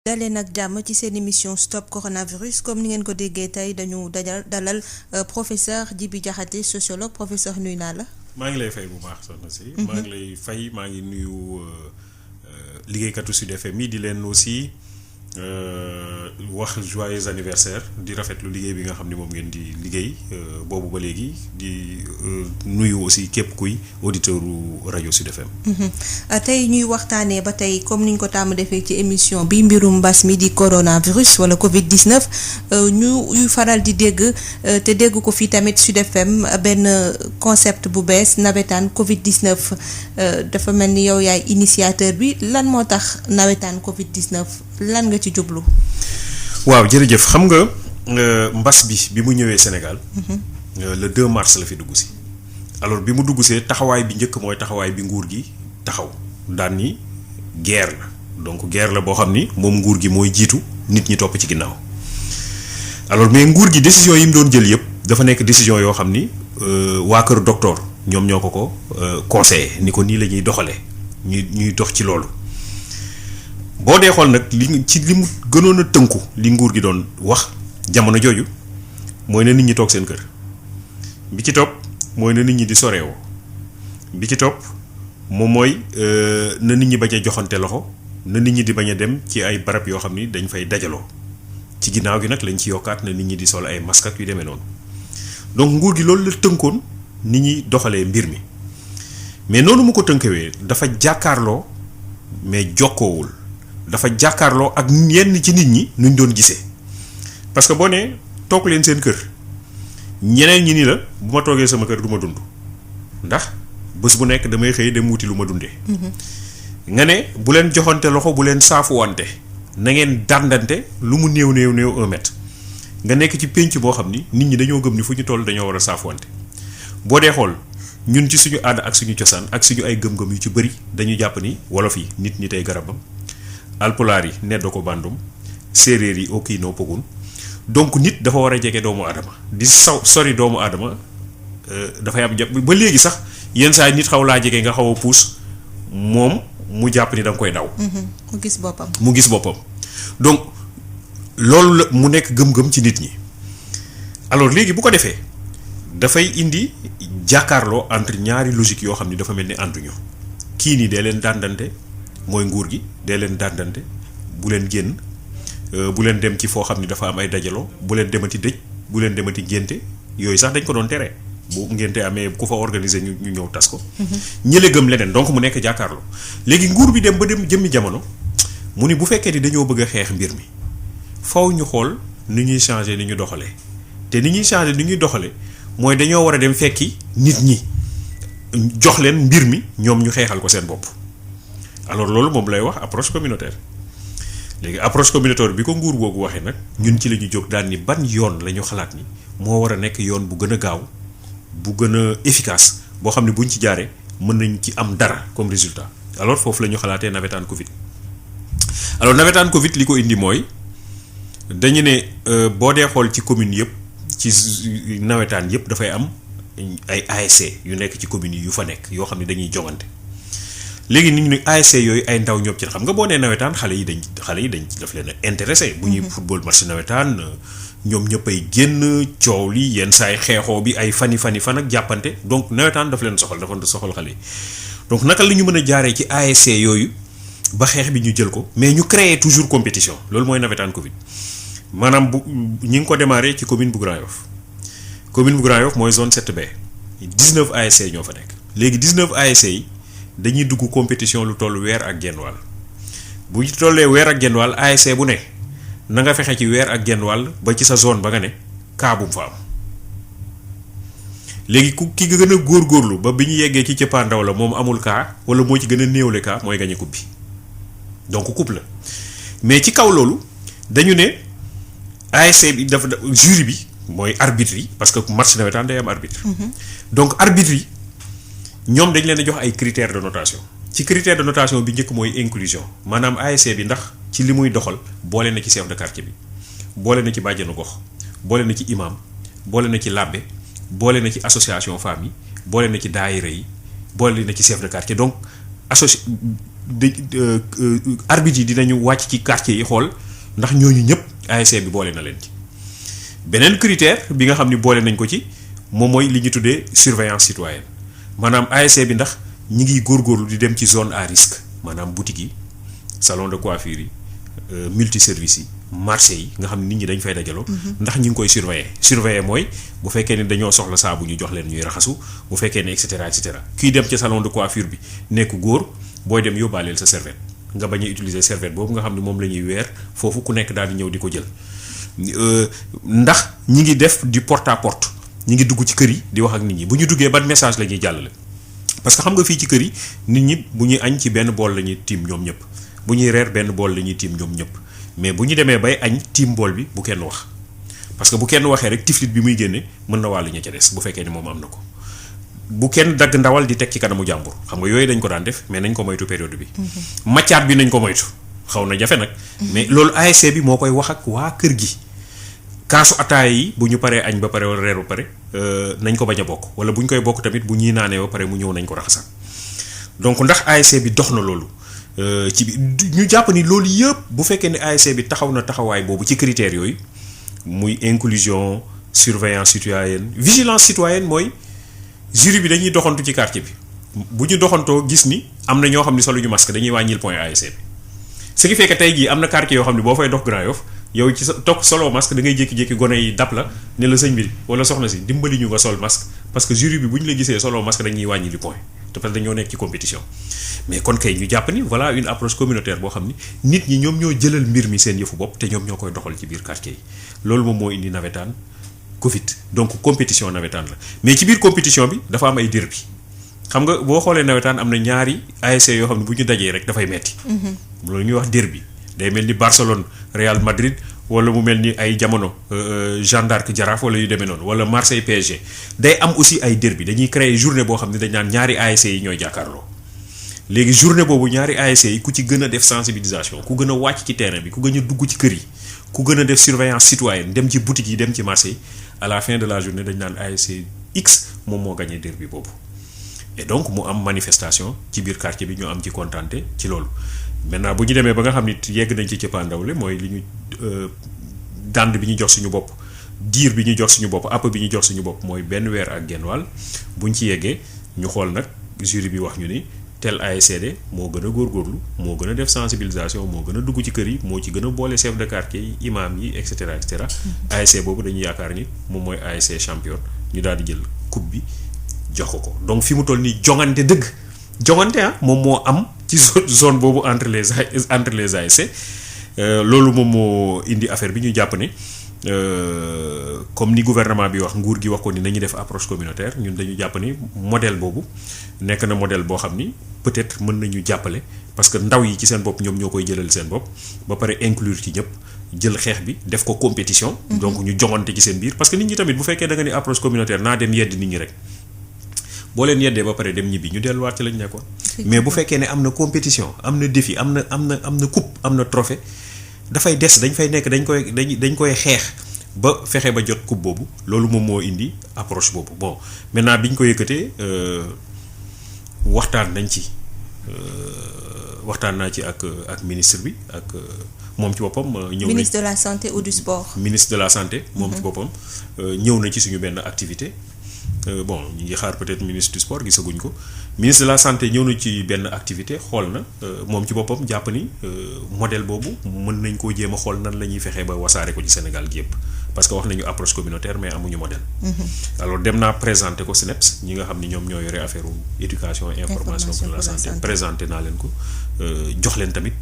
dalee nag jàmm ci seen émission stop coronavirus comme ni ngeen ko déggee tey dañu dalal professeur Djiby Diakhaté sociologue professeur nuyu naa la. maa ngi lay fay bu baax soxna si. maa ngi lay fay maa ngi nuyu liggéeykatu Sud FM yi di leen aussi wax joyeux anniversaire di rafetlu liggéey bi nga xam ne moom ngeen di liggéey boobu ba léegi di nuyu aussi képp kuy auditeur u rajo Sud FM. tey ñuy waxtaanee ba tey comme niñ ko tàmm defee ci émission bi mbirum mbas mi di coronavirus wala Covid 19 ñuy faral di dégg te dégg ko fii tamit Sud FM benn concept bu bees nawetaan Covid 19 dafa mel ni yow yaay initiateur bi lan moo tax nawetaan Covid 19 lan nga ci jublu. waaw jërëjëf xam nga mbas bi mu ñëwee Sénégal. le 2 mars la fi dugg si. alors bi mu dugg see taxawaay bi njëkk mooy taxawaay bi nguur gi taxaw daan ni guerre la donc guerre la boo xam ni moom nguur gi mooy jiitu nit ñi topp ci ginnaaw. alors mais nguur gi décision yi mu doon jël yëpp dafa nekk décision yoo xam ni waa kër docteur ñoom ñoo ko conseillé ni ko nii la ñuy doxalee ñuy dox ci loolu. boo dee xool nag li mu gënoon a tënku li nguur gi doon wax jamono jooju mooy na nit ñi toog seen kër bi ci topp mooy na nit ñi di soreewoo bi ci topp moom mooy na nit ñi bañ a joxante loxo na nit ñi di bañ a dem ci ay barab yoo xam ni dañ fay dajaloo ci ginnaaw gi nag lañ ci yokkaat na nit ñi di sol ay masque ak yu demee noonu donc nguur gi loolu la tënkoon nit ñi doxalee mbir mi mais noonu mu ko tënkewee dafa jàkkaarloo mais jokkoowul dafa jàkkaarloo ak yenn ci nit ñi nuñ doon gisee parce que boo nee toog leen seen kër ñeneen ñi ni la bu ma toogee sama kër du ma dund ndax bés bu nekk damay xëy dem wuti lu ma dundee. nga ne bu leen joxante loxo bu leen saafuwante na ngeen dàndante lu mu néew 1 mètre nga nekk ci pénc boo xam ni nit ñi dañoo gëm ni fu ñu toll dañoo war a saafuwante boo dee xool ñun ci suñu aada ak suñu cosaan ak suñu ay gëm-gëm yu ci bëri dañu jàpp ni wolof yi nit ñi tey garabam. alpulaar yi neddo ko bandum séeréer yi okii noo pogun donc nit dafa war a jege doomu aadama di sori doomu aadama dafay am jàpp ba léegi sax yenn saa nit xaw laa jege nga xaw a puus moom mu jàpp ni da nga koy daw. mu gis boppam donc loolu la mu nekk gëm-gëm ci nit ñi alors léegi bu ko defee dafay indi jàkkaarloo entre ñaari logique yoo xam ni dafa mel ni ànduñu kii nii dee leen dàndante mooy nguur gi dee leen dàndante bu leen génn bu leen dem ci foo xam ni dafa am ay dajaloo bu leen demati dëj bu leen demati ngénte yooyu sax dañ ko doon tere bu ngénte amee ku fa organiser ñu ñëw tas ko. ñële gëm leneen donc mu nekk jàkkaarloo léegi nguur bi dem jëmmi jamono mu ni bu fekkee ni dañoo bëgg a xeex mbir mi faw ñu xool ni ñuy changer ni ñu doxalee te ni ñuy changer ni ñuy doxalee mooy dañoo war a dem fekki nit ñi jox leen mbir mi ñoom ñu xeexal ko seen bopp. alors loolu moom lay wax approche communautaire léegi approche communautaire bi ko nguur googu waxee nag ñun ci la ñu jóg daal ni ban yoon la ñu xalaat ni moo war a nekk yoon bu gën a gaaw bu gën a efficace boo xam ne buñ ci jaaree mën nañ ci am dara comme résultat alors foofu la ñu xalaatee nawetaan Covid. alors nawetaan Covid li ko indi mooy dañu ne boo dee xool ci commune yëpp ci nawetaan yëpp dafay am ay ASC yu nekk ci communes yi yu fa nekk yoo xam ne dañuy jongante. léegi nit ñi ASC yooyu ay ndaw ñoom ci xam nga boo nee nawetaan xale yi dañ daf leen a intéressé. bu ñuy football match nawetaan ñoom ñëpp ay génn coow li yenn saay xeexoo bi ay fan ak jàppante donc nawetaan daf leen soxal dafa soxal xale yi. donc naka la ñu mën a jaaree ci ASC yooyu ba xeex bi ñu jël ko mais ñu créer toujours compétition loolu mooy nawetaan Covid maanaam ñi ngi ko démarré ci commune bu Grand Yoff commune bu Grand Yoff mooy zone 7B 19 ASC ñoo fa nekk léegi 19 ASC yi. dañuy dugg compétition lu toll weer ak genn wàll bu ñu tollee weer ak genn wàll ASC bu ne na nga fexe ci weer ak genn wàll ba ci sa zone ba nga ne cas bu mu fa am léegi ki nga gën a góorgóorlu ba bi ñu yeggee ci cëppaandaw la moom amul cas wala moo ci gën a néewle cas mooy gañe coupe bi donc coupe la mais ci kaw loolu dañu ne ASC bi dafa jury bi mooy arbitre yi parce que match nawetaan day am arbitre. donc arbitre yi. ñoom dañ leen a jox ay critères de notation ci critère de notation bi njëkk mooy inclusion maanaam ASC bi ndax ci li muy doxal boole na ci chef de quartier bi boole na ci bàjjenu gox boole na ci imam boole na ci labbe boole na ci association femmes yi boole na ci daayira yi boole na ci chef de quartier donc arbitre yi dinañu wàcc ci quartier yi xool ndax ñooñu ñëpp ASC bi boole na leen ci. beneen critère bi nga xam ni boole nañ ko ci moom mooy li ñu tuddee surveillance citoyenne maanaam ASC bi ndax ñi ngi góorgóorlu di dem ci zone à risque maanaam boutique yi salon de coiffure yi multiservice yi marché yi nga xam ne nit ñi dañ fay dajaloo. ndax ñi ngi koy surveiller mooy bu fekkee ne dañoo soxla saabu ñu jox leen ñuy raxasu bu fekkee ne et cetera et cetera kii dem ci salon de coiffure bi nekk góor booy dem yóbbaaleel sa serviette nga bañ a utiliser serviette boobu nga xam ne moom la ñuy weer foofu ku nekk daal di ñëw di ko jël. ndax ñi ngi def du porte à porte ñi ngi dugg ci kër yi di wax ak nit ñi bu ñu duggee ban message la ñuy jàllale parce que xam nga fii ci kër yi nit ñi bu ñuy añ ci benn bool la ñuy tiim ñoom ñëpp bu ñuy reer benn bool la ñuy tiim ñoom ñëpp mais bu ñu demee bay añ tiim bool bi bu kenn wax parce que bu kenn waxee rek tiflit bi muy génne mën na wàll ña ca des bu fekkee ni moom am na ko bu kenn dagg ndawal di teg ci kanamu jàmbur xam nga yooyu dañ ko daan def mais nañ ko moytu période bi maccaat bi nañ ko moytu xaw na jafe nag mais loolu ASC bi moo koy wax ak waa kër gi kaasu ataaya yi bu ñu paree añ ba pare wala reer ba pare nañ ko bañ a bokk wala bu ñu koy bokk tamit bu ñuy naanee ba pare mu ñëw nañ ko raxasaat donc ndax ASC bi dox na loolu ci bi ñu jàpp ni loolu yëpp bu fekkee ne ASC bi taxaw na taxawaay boobu ci critères yooyu muy inclusion surveillance citoyenne vigilance citoyenne mooy jury bi dañuy doxantu ci quartier bi bu ñu doxantoo gis ni am na ñoo xam ne solo ñu masque dañuy wàññil point ASC bi ce qui fait que tey jii am na quartier yoo xam ne boo fay dox Grand Yoff yow ci sa toog solo masque da ngay jékki-jékki gone yi dab la ne la sëñ bi wala soxna si dimbali ñu nga sol masque parce que jury bi bu ñu la gisee solo masque dañuy wàññi li point te parce que dañoo nekk ci compétition mais kon kay ñu jàpp ni voilà une approche communautaire boo xam ni nit ñi ñoom ñoo jëlal mbir mi seen yëfu bopp te ñoom ñoo koy doxal ci biir quartier yi loolu moom moo indi nawetaan Covid donc compétition nawetaan la mais ci biir compétition bi dafa am ay dir bi xam nga boo xoolee nawetaan am na ñaari ASC yoo xam ne bu ñu dajee rek dafay metti loolu ñuy wax dir bi day mel ni Barcelone Real Madrid wala mu mel ni ay jamono Jeanne d'Arc Jaraaf wala yu demee noonu wala Marseille PSG day am aussi ay derby dañuy créer journée boo xam ne dañ naan ñaari ASC yi ñooy jàkkaarloo léegi journée boobu ñaari ASC yi ku ci gën a def sensibilisation ku gën a wàcc ci terrain bi ku gën a dugg ci kër yi ku gën a def surveillance citoyenne dem ci boutique yi dem ci marché yi à la fin de la journée dañ naan ASC X moom moo gagné derby boobu et donc mu am manifestation ci biir quartier bi ñu am ci kontaante ci loolu. maintenant bu ñu demee ba nga xam ni yegg nañ ci cëppaandawle mooy li ñu dànd bi ñu jox suñu bopp diir bi ñu jox suñu bopp app bi ñu jox suñu bopp mooy benn weer ak genn wàll bu ñu ci yeggee ñu xool nag jury bi wax ñu ni tel ASCD moo gën a góorgóorlu moo gën a def sensibilisation moo gën a dugg ci kër yi moo ci gën a boole chef de quartier yi imam yi et cetera et cetera. ASC boobu dañuy yaakaar ni moom mooy ASC champion ñu daal di jël coupe bi jox ko donc fi mu toll nii jongante dëgg jongante moom moo am. ci zone boobu entre les ASC loolu moom moo indi affaire bi ñu jàpp ne comme ni gouvernement bi wax nguur gi wax ko ni nañu def approche communautaire ñun dañu jàpp ni modèle boobu nekk na modèle boo xam ni peut-être mën nañu jàppale parce que ndaw yi ci seen bopp ñoom ñoo koy jëlal seen bopp ba pare inclure ci ñëpp jël xeex bi def ko compétition. donc ñu joŋante ci seen biir parce que nit ñi tamit bu fekkee da nga ni approche communautaire naa dem yedd nit ñi rek. boo leen yeddee ba pare dem ñibbi ñu delluwaat ci lañ nekkoon mais bu fekkee ne am na compétition am na défi am na coupe am na trophée dafay des dañ fay nekk dañ koy xeex ba fexe ba jot coupe boobu loolu moom moo indi approche boobu bon maintenant bi ñu ko yëkkatee waxtaan nañ ci waxtaan naa ci ak ministre bi ak moom ci boppam. ñëw ministre de la santé ou du sport. ministre de la santé. moom ci boppam ñëw na ci suñu benn activité. bon ñu ngi xaar peut-être ministre du sport gisaguñ ko ministre de la santé ñëw na ci benn activité xool na moom ci boppam jàpp ni modèle boobu mën nañ koo jéem a xool nan la ñuy fexee ba wasaare ko ci Sénégal gi yëpp parce que wax nañu approche communautaire mais amuñu modèle. alors dem naa présenter ko SNEPS ñi nga xam ni ñoom ñoo yore affaire éducation information pour la santé présenter naa leen ko jox leen tamit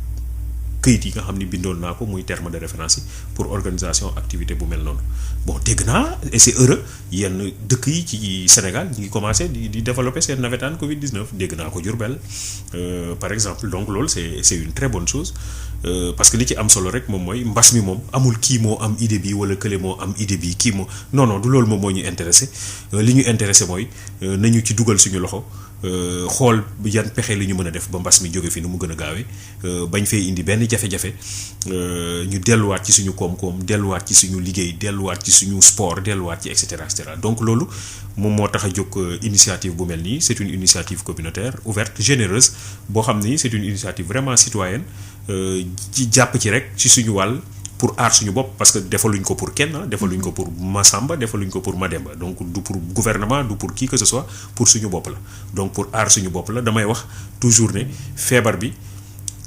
këyit yi nga xam ni bindoon naa ko muy terme de référence yi pour organisation activité bu mel noonu bon dégg naa et c'est heureux yenn dëkk yi ci Sénégal ñu ngi commencé di développer seen navétane Covid 19 dégg naa ko Diourbel par exemple donc loolu c'est une très bonne chose parce que li ci am solo rek moom mooy mbas mi moom amul kii moo am idée bi wala kële moo am idée bi kii moo non du loolu moom moo ñu intéressé li ñu intéressé mooy nañu ci dugal suñu loxo xool yan pexe li ñu mën a def ba mbas mi jóge fi nu mu gën a gaawee bañ fee indi benn jafe-jafe ñu delluwaat ci suñu koom-koom delluwaat ci suñu liggéey delluwaat ci suñu sport delluwaat ci et cetera donc loolu moom moo tax a jóg initiative bu mel nii c'est une initiative communautaire ouverte généreuse boo xam ni c'est une initiative vraiment citoyenne ci jàpp ci rek ci suñu wàll pour aar suñu bopp parce que defaluñ ko pour kenn defaluñ ko pour Massamba defaluñ ko pour Mademba donc du pour gouvernement du pour qui que ce soit pour suñu bopp la donc pour aar suñu bopp la damay wax toujours ne feebar bi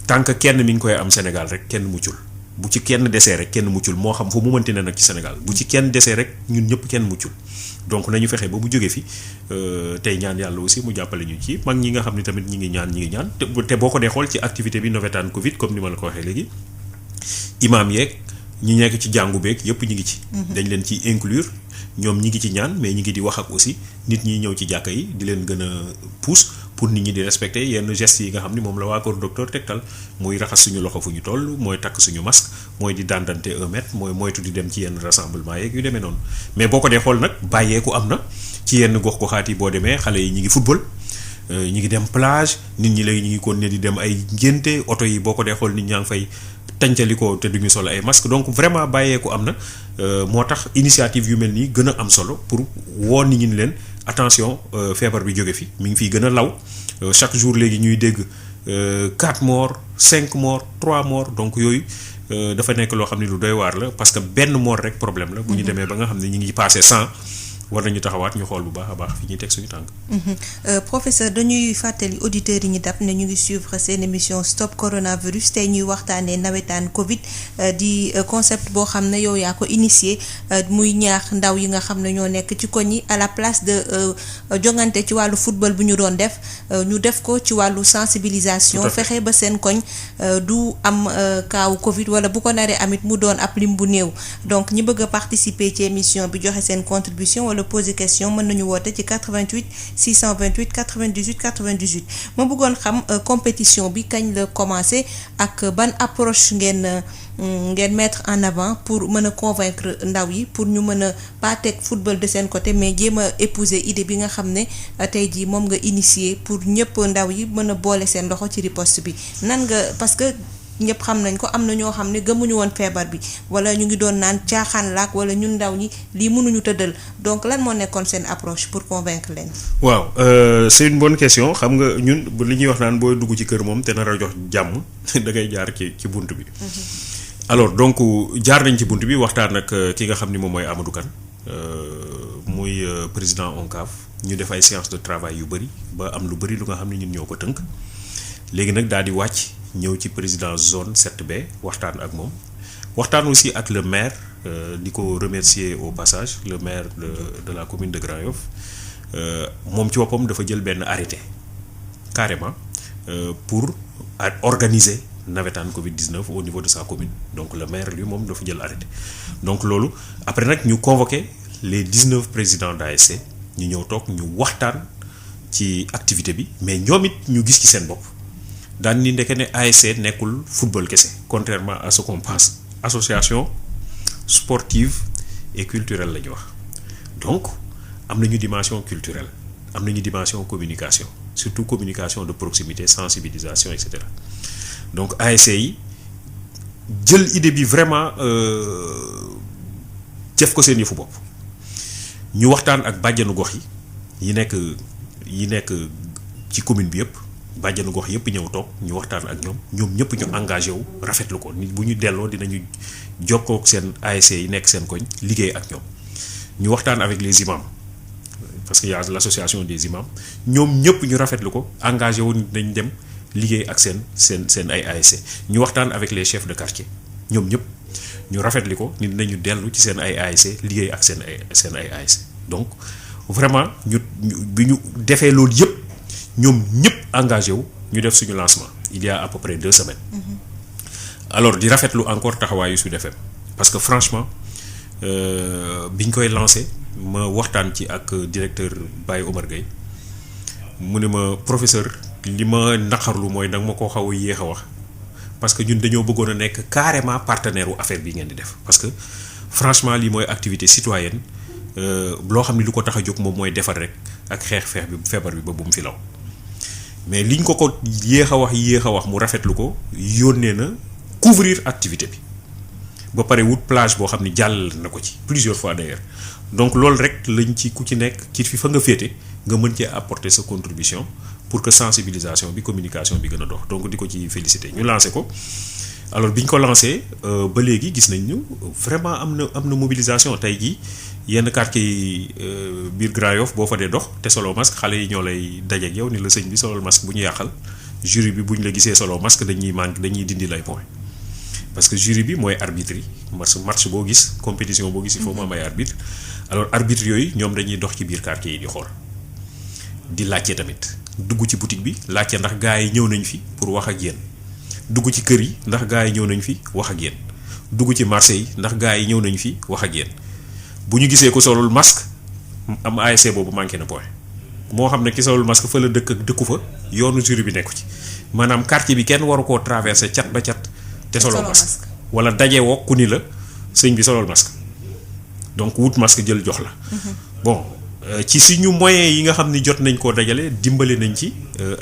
tant que kenn mi ngi koy am Sénégal rek kenn muccul bu ci kenn desee rek kenn muccul moo xam fu mu mënti ne nag ci Sénégal bu ci kenn desee rek ñun ñëpp kenn muccul donc nañu fexe ba mu jógee fi tey ñaan yàlla aussi mu jàppale ñu ci mag ñi nga xam ne tamit ñi ngi ñaan te boo ko dee xool ci activité bi navétane Covid comme ni ma la ko waxee léegi imaam yeeg ñi nekk ci jàngu beeg yëpp ñi ngi ci. dañ leen ci inclure ñoom ñi ngi ci ñaan mais ñi ngi di wax ak aussi nit ñi ñëw ci jàkka yi di leen gën a pousse pour nit ñi di respecter yenn gestes yi nga xam ni moom la waa kër docteur tegtal muy raxas suñu loxo fu ñu toll mooy takk suñu masque mooy di dandante 1 mètre mooy moytu di dem ci yenn rassemblement yeeg yu demee noonu mais boo ko dee xool nag bàyyeeku am na ci yenn gox-goxaat yi boo demee xale yi ñi ngi football. ñi ngi dem plage nit ñi léegi ñi ngi continuer di dem ay ngénte oto yi boo ko dee xool nit ñaa ngi fay tàncalikoo te duñu solo ay masque donc vraiment bàyyeeku am na moo tax initiative yu mel nii gën a am solo pour woo nit ñi ni leen attention feebar bi jóge fi mi ngi fiy gën a law chaque jour léegi ñuy dégg 4 morts 5 morts 3 morts donc yooyu dafa nekk loo xam ne lu doy waar la parce que benn mort rek problème la bu ñu demee ba nga xam ne ñi ngi passé 100 war nañu taxawaat ñu xool bu baax a baax fi ñuy teg suñu tànk. Professeur dañuy fàttali auditeurs yi ñu dab ne ñu ngi suivre seen émission stop coronavirus tey ñuy waxtaanee nawetaan Covid di concept boo xam ne yow yaa ko initié muy ñaax ndaw yi nga xam ne ñoo nekk ci koñ yi à la place de jongante ci wàllu football bu ñu doon def ñu def ko ci wàllu sensibilisation. fexe ba seen koñ du am kaawu Covid wala bu ko naree amit mu doon ab lim bu néew donc ñi bëgg a participer ci émission bi joxe seen contribution. wala poser question mën nañu woote ci 88 628 98 98 ma bëggoon xam compétition bi kañ la commencé ak ban approche ngeen mettre en avant pour mën a convaincre ndaw yi pour ñu mën a pas teg football de seen côté mais jéem a épouser idée bi nga xam ne tey jii moom nga initier pour ñëpp ndaw yi mën a boole seen loxo ci riposte bi nan nga parce que ñëpp xam nañ ko am na ñoo xam ne gëmuñu woon feebar bi wala ñu ngi doon naan caaxaan laak wala ñun ndaw ñi lii mënuñu tëddal donc lan moo nekkoon seen approche pour convaincre leen. waaw c'est une bonne question xam nga ñun li ñuy wax naan booy dugg ci kër moom te nar a jox jàmm da ngay jaar ci bunt bi. alors donc jaar nañ ci bunt bi waxtaan ak ki nga xam ni moom mooy Amadou Kane muy président ONCAV ñu def ay séances de travail yu bëri ba am lu bëri lu nga xam ne ñun ñoo ko tënk léegi nag daal di wàcc. ñëw ci président zone 7B waxtaan ak moom waxtaan aussi ak le maire di ko remercier au passage le maire de la commune de Grand Yoff moom ci boppam dafa jël benn arrêté carrément pour organiser navétane Covid-19 au niveau de sa commune donc le maire lui moom dafa jël arrêté donc loolu après nag ñu convoqué les 19 présidents d'ASC ñu ñëw toog ñu waxtaan ci activité bi mais ñoom it ñu gis ci seen bopp daan ni ndeke ne ASC nekkul football kese contrairement à ce qu'on pense association sportive et culturelle la ñu wax donc am nañu dimension culturelle am nañu dimension communication surtout communication de proximité sensibilisation et cetera donc ASC yi jël idée bi vraiment def ko seen yëfu bopp ñu waxtaan ak bàjjanu gox yi nekk ci commune bi yëpp. bàjjanu gox yëpp ñëw toog ñu waxtaan ak ñoom ñëpp ñu engagé wu rafetlu ko nit bu ñu delloo dinañu jokkoo ak seen ASC yi nekk seen koñ liggéey ak ñoom ñu waxtaan avec les imams parce que y a l'association des imams ñoom ñëpp ñu rafetlu ko engagé wu dañ dem liggéey ak seen ay ASC ñu waxtaan avec les chefs de quartier ñoom ñëpp ñu rafetlu ko nit nañu dellu ci seen ay ASC liggéey ak seen ay ASC donc vraiment bi ñu defee loolu yëpp ñoom ñëpp engagé wu ñu def suñu lancement il y a à peu près 2 semaines alors di rafetlu encore taxawaayu Sud FM parce que franchement biñ koy lancé ma waxtaan ci ak directeur Baye Omar Gueye mu ne ma professeur li ma naqarlu mooy nag ma ko xaw a yéex a wax parce que ñun dañoo bëggoon a nekk carrément partenaire u affaire bi ngeen di def parce que franchement lii mooy activité citoyenne loo xam ne lu ko tax a jóg moom mooy defar rek ak xeex feebar bi ba bu mu fi law mais liñ ko yéex a wax mu rafetlu ko yónnee na couvrir activité bi ba pare wut plage boo xam ni jàll na ko ci plusieurs fois d'ailleurs donc loolu rek lañ ci ku ci nekk ci fi fa nga féete nga mën cee apporter sa contribution pour que sensibilisation bi communication bi gën a dox donc di ko ci féliciter ñu lancé ko. alors bi ñu ko lancé ba léegi gis nañ ñu vraiment am na mobilisation tey jii yenn quartier yi biir Grand Yoff boo fa dee dox te solo masque xale yi ñoo lay dajeeg yow ni la sëñ bi solo masque bu ñu yàqal jury bi bu ñu la gisee solo masque dañuy dindi lay point parce que jury bi mooy arbitre yi match boo gis compétition boo gis il faut mu am ay arbitre alors arbitre yooyu ñoom dañuy dox ci biir quartier yi di xool di laajte tamit dugg ci boutique bi laajte ndax gars yi ñëw nañ fi pour wax ak yéen. dugg ci kër yi ndax gars yi ñëw nañ fi wax ak yéen dugg ci marché yi ndax gars yi ñëw nañ fi wax ak yéen bu ñu gisee ko solul masque am ASC boobu manqué na point moo xam ne ki solul masque fa la dëkk ak dëkku fa yoonu jury bi nekku ci maanaam quartier bi kenn waru koo traversé cat ba cat te solul masque wala daje woo ku ni la sëñ bi solul masque donc wut masque jël jox la. bon ci suñu moyens yi nga xam ni jot nañ koo dajale dimbali nañ ci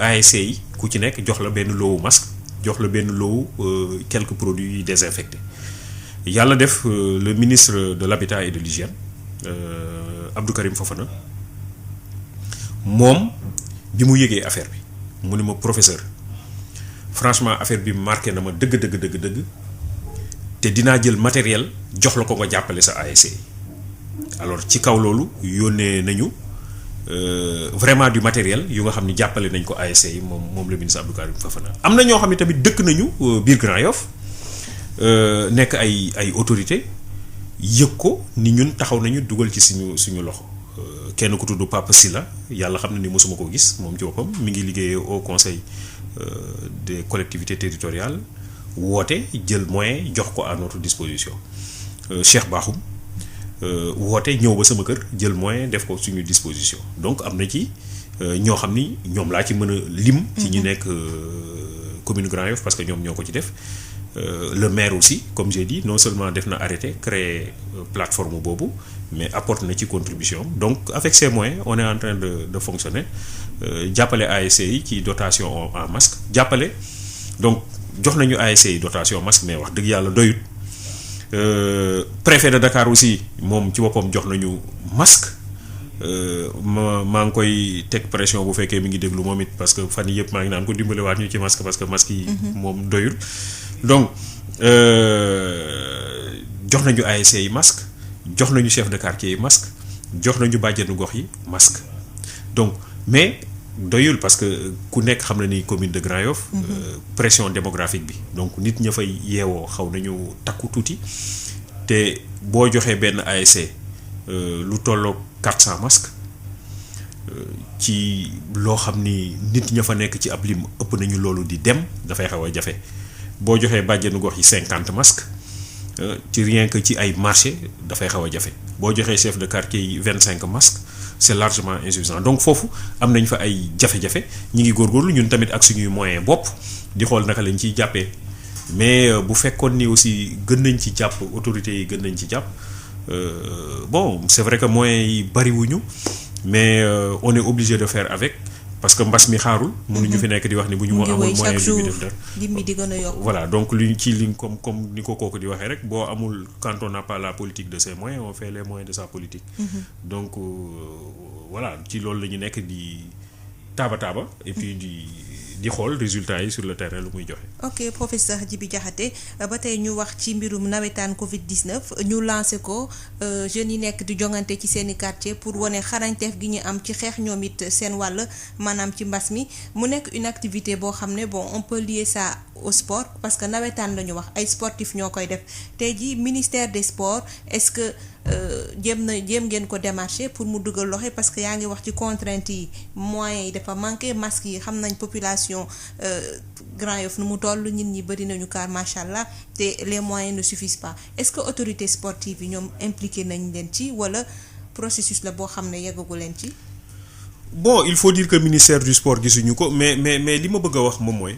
ASC yi ku ci nekk jox la benn loowu masque. jox la benn loowu quelques produits désinfectés yàlla def le ministre de l'habitat et de l'hygiène Abdou Karim Fofana moom bi mu yëgee affaire bi mu ne ma professeur franchement affaire bi marqué na ma dëgg te dinaa jël matériel jox la ko nga jàppale sa ASC alors ci kaw loolu yónnee nañu vraiment du matériel yu nga xam ni jàppale nañ ko ASC yi moom le ministre Abdou Karim Fofana am na ñoo xam ne tamit dëkk nañu biir Grand Yoff nekk ay autorité yëg ko ni ñun taxaw nañu dugal ci suñu loxo kenn ku tudd Papa Silla yàlla xam na ni mosuma ko gis moom ci boppam mi ngi liggéeyee au conseil des collectivités territoriales woote jël moyen jox ko à notre disposition Cheikh Bakhoum woote ñëw ba sama kër jël moyen def ko suñu disposition donc am na ci ñoo xam ni ñoom laa ci mën a lim. ci ñu nekk commune Grand Yoff parce que ñoom ñoo ko ci def le maire aussi comme j'ai dit non seulement def na arrêté créer plateforme boobu mais apporte na ci contribution donc avec ces moyens on est en train de fonctionner jàppale ASC yi ci dotation en masque jàppale donc jox nañu ASC yi dotation masque mais wax dëgg yàlla doyut. Préfet de Dakar aussi moom ci boppam jox nañu masque maa ngi koy teg pression bu fekkee mi ngi déglu moom it parce que fan yii yëpp maa ngi naan ko dimbalewaat ñu ci masque parce que masque yi moom doyul donc jox nañu ASC yi masque jox nañu chef de quartier yi masque jox nañu bàjjenu gox yi masque donc mais doyul parce que ku nekk xam na ni commune de Grand Yoff pression démographique bi donc nit ña fay yeewoo xaw nañu takku tuuti te boo joxee benn ASC lu tolloo 400 masques ci loo xam ni nit ña fa nekk ci ab lim ëpp nañu loolu di dem dafay xaw a jafe boo joxee bàjjenu gox yi 50 masques ci rien que ci ay marché dafay xaw a jafe boo joxee chef de quartier yi 25 masques c'est largement insuffisant donc foofu am nañ fa ay jafe-jafe ñi ngi góorgóorlu ñun tamit ak suñuy moyen bopp di xool naka lañ ciy jàppee mais bu fekkoon ni aussi gën nañ ci jàpp autorités yi gën nañ ci jàpp bon c'est vrai que moyens yi bariwuñu mais on est obligé de faire avec parce que mbas mi xaarul. mënuñu fi nekk di wax ni bu ñu moo amul moyen bi def dara lim bi di gën a yokk. voilà donc li ci li comme ni ko kooku di waxee rek boo amul quand on n'a pas la politique de ses moyens on fait les moyens de sa politique. donc voilà ci loolu la ñu nekk di taaba et puis di xool résultats yi sur le terrain lu muy joxe. ok professeur Djibi Diakhaté ba tey ñu wax ci mbirum nawetaan Covid 19 ñu lancé ko jeunes yi nekk di jongante ci seen i quartier pour wane xarañteef gi ñu am ci xeex ñoom it seen wàll maanaam ci mbas mi mu nekk une activité boo xam ne bon on peut lier ça au sport parce que nawetaan la ñu wax ay sportifs ñoo koy def tey jii ministère des sports est-ce que jéem ngeen ko démarcher pour mu dugal loxo parce que yaa ngi wax ci contraintes yi moyens yi dafa manqué masques yi xam nañ population Grand Yoff nu mu toll nit ñi bëri nañu car macha allah te les moyens ne suffisent pas est-ce que autorités sportives yi ñoom impliqué nañ leen ci wala processus la boo xam ne yeggagu leen ci. bon il faut dire que ministère du sport gisuñu ko mais li ma bëgg a wax moom mooy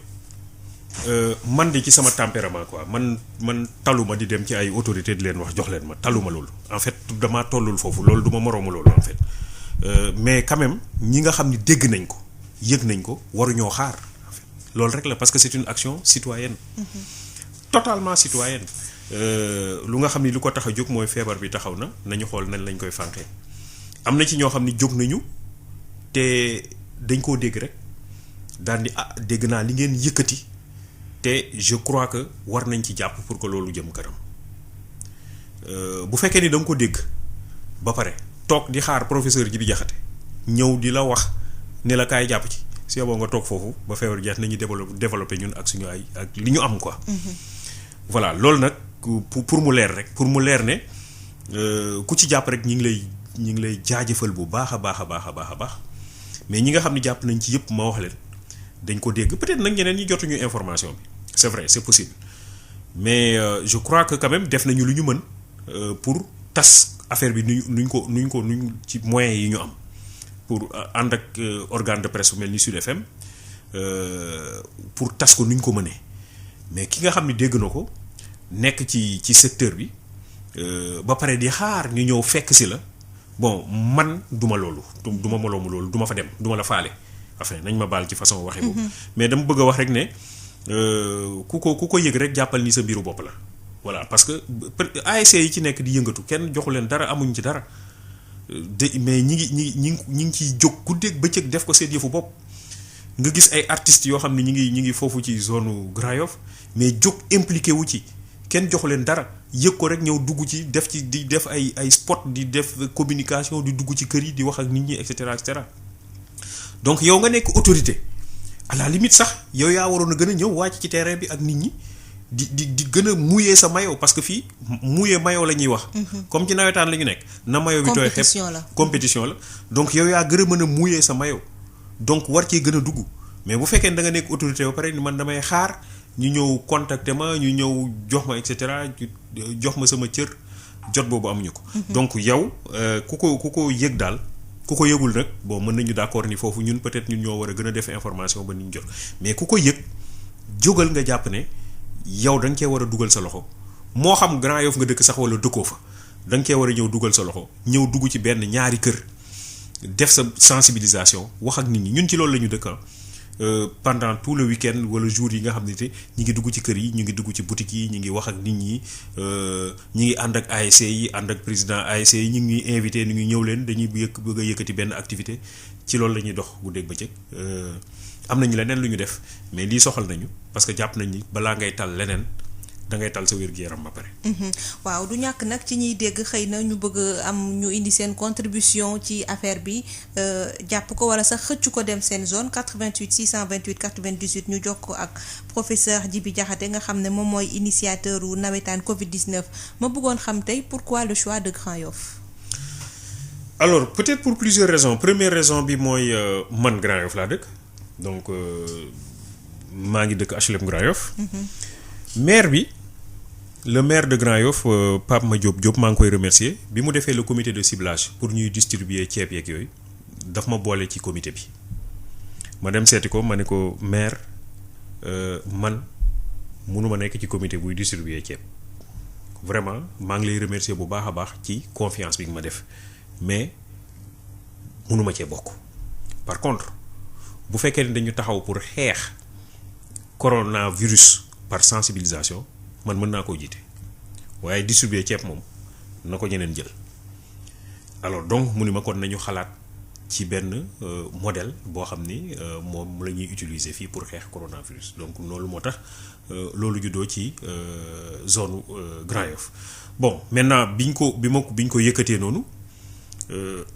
man de ci sama tempérament quoi man taluma di dem ci ay autorités di leen wax jox leen ma taluma loolu en fait damaa tollul foofu loolu du ma moroomu loolu en fait mais quand même ñi nga xam ni dégg nañ ko yëg nañ ko waruñoo xaar loolu rek la parce que c'est une action citoyenne. Totalement citoyenne. Lu nga xam ni lu ko tax a jóg mooy feebar bi taxaw na nañu xool nañ lañ koy fànqee am na ci ñoo xam ni jóg nañu te dañ koo dégg rek daal di dégg naa li ngeen yëkkati te je crois que war nañ ci jàpp pour que loolu jëm kanam bu fekkee ni da nga ko dégg ba pare toog di xaar professeur Djibi Diakhaté ñëw di la wax ne la kaay jàpp ci si boo nga toog foofu ba feebar jeex nañu développé ñun ak suñu ay ak li ñu am quoi. Voilà loolu nag pour mu leer rek pour mu leer ne ku ci jàpp rek ñi ngi lay jaajëfal bu baax a baax a baax a baax a baax mais ñi nga xam ne jàpp nañ ci yëpp ma wax leen dañ ko dégg peut-être nag ñeneen ñi jotuñu information bi c'est vrai c'est possible mais je crois que quand même def nañu lu ñu mën pour tas affaire bi nuñ ci moyens yi ñu am pour ànd ak organe de presse bu mel ni Sud FM pour tas ko nuñ ko mënee mais ki nga xam ne dégg na ko nekk ci secteur bi ba pare di xaar ñu ñëw fekk si la bon man duma loolu duma moloomu loolu duma fa dem duma la faale enfin nañ ma baal ci façon waxe boobu mais dama bëgg a wax rek ne ku ko yëg rek jàppal ni sa mbiru bopp la voilà parce que ASC yi ci nekk di yëngatu kenn joxu leen dara amuñ ci dara mais ñi ngi ciy jóg guddeeg bëccëg def ko seen yëfu bopp nga gis ay artistes yoo xam ne ñi ngi foofu ci zone Grand Yoff mais jóg impliqué wu ci kenn joxu leen dara yëg ko rek ñëw dugg ci def ci di def ay spot di def communication di dugg ci kër yi di wax ak nit ñi et cetera donc yow nga nekk autorité à la limite sax yow yaa waroon a gën a ñëw wàcc ci terrain bi ak nit ñi di gën a mouiller sa maillot parce que fii mouiller maillot la ñuy wax. comme ci nawetaan la ñu nekk. na maillot bi tooy xepp compétition la donc yow yaa gën a mën a mouiller sa maillot donc war cee gën a dugg mais bu fekkee ne da nga nekk autorité ba pare ni man damay xaar. ñu ñëw contacter ma ñu ñëw jox ma et cetera jox ma sama cër jot boobu amuñu ko. donc yow ku ko yëg daal ku ko yëgul nag bon mën nañu d'accord ni foofu ñun peut-être ñun ñoo war a gën a def information ba niñ jot mais ku ko yëg jógal nga jàpp ne yow da nga cee war a dugal sa loxo moo xam Grand Yoff nga dëkk sax wala dëkkoo fa da nga cee war a ñëw dugal sa loxo ñëw dugg ci benn ñaari kër def sa sensibilisation wax ak nit ñi ñun ci loolu la ñu dëkk pendant tout le week-end wala jour yi nga xam ne te ñi ngi dugg ci kër yi ñu ngi dugg ci boutique yi ñu ngi wax ak nit ñi ñi ngi ànd ak ASC yi ànd ak président ASC yi ñu ngi invité ni ngi ñëw leen dañuy bëgg a yëkkati benn activité ci loolu la ñuy dox bu dégg bëccëg am nañu leneen lu ñu def mais lii soxal nañu parce que jàpp nañ ni balaa ngay tal leneen da ngay tal sa wér-gu-yaram ba pare. waaw du ñàkk nag ci ñuy dégg xëy na ñu bëgg am ñu indi seen contribution ci affaire bi jàpp ko wala sax xëcc ko dem seen zone 88 628 98 ñu jox ko ak professeur Djibi Diakhaté nga xam ne moom mooy initiateur u nawetaan Covid 19 ma bëggoon xam tey pourquoi le choix de Grand Yoff. alors peut-être pour plusieurs raisons première raison bi mooy man Grand Yoff laa dëkk donc maa ngi dëkk HLM Grand Yoff. maire bi. le maire de Grand Yoff Pape Madiop maa ngi koy remercier bi mu defee le comité de ciblage pour ñuy distribuer ceeb yeeg yooyu daf ma boole ci comité bi ma dem seeti ko ma ne ko maire man mënuma nekk ci comité buy distribuer ceeb vraiment maa ngi lay remercier bu baax a baax ci confiance bi nga ma def mais mënuma cee bokk par contre bu fekkee ne dañu taxaw pour xeex coronavirus par sensibilisation man mën naa koo jiite waaye distribuer ceeb moom na ko ñeneen jël alors donc mu ni ma kon nañu xalaat ci benn modèle boo xam ni moom la ñuy utiliser fii pour xeex coronavirus donc loolu moo tax loolu juddoo ci zone Grand Yoff bon maintenant bi ñu ko yëkkatee noonu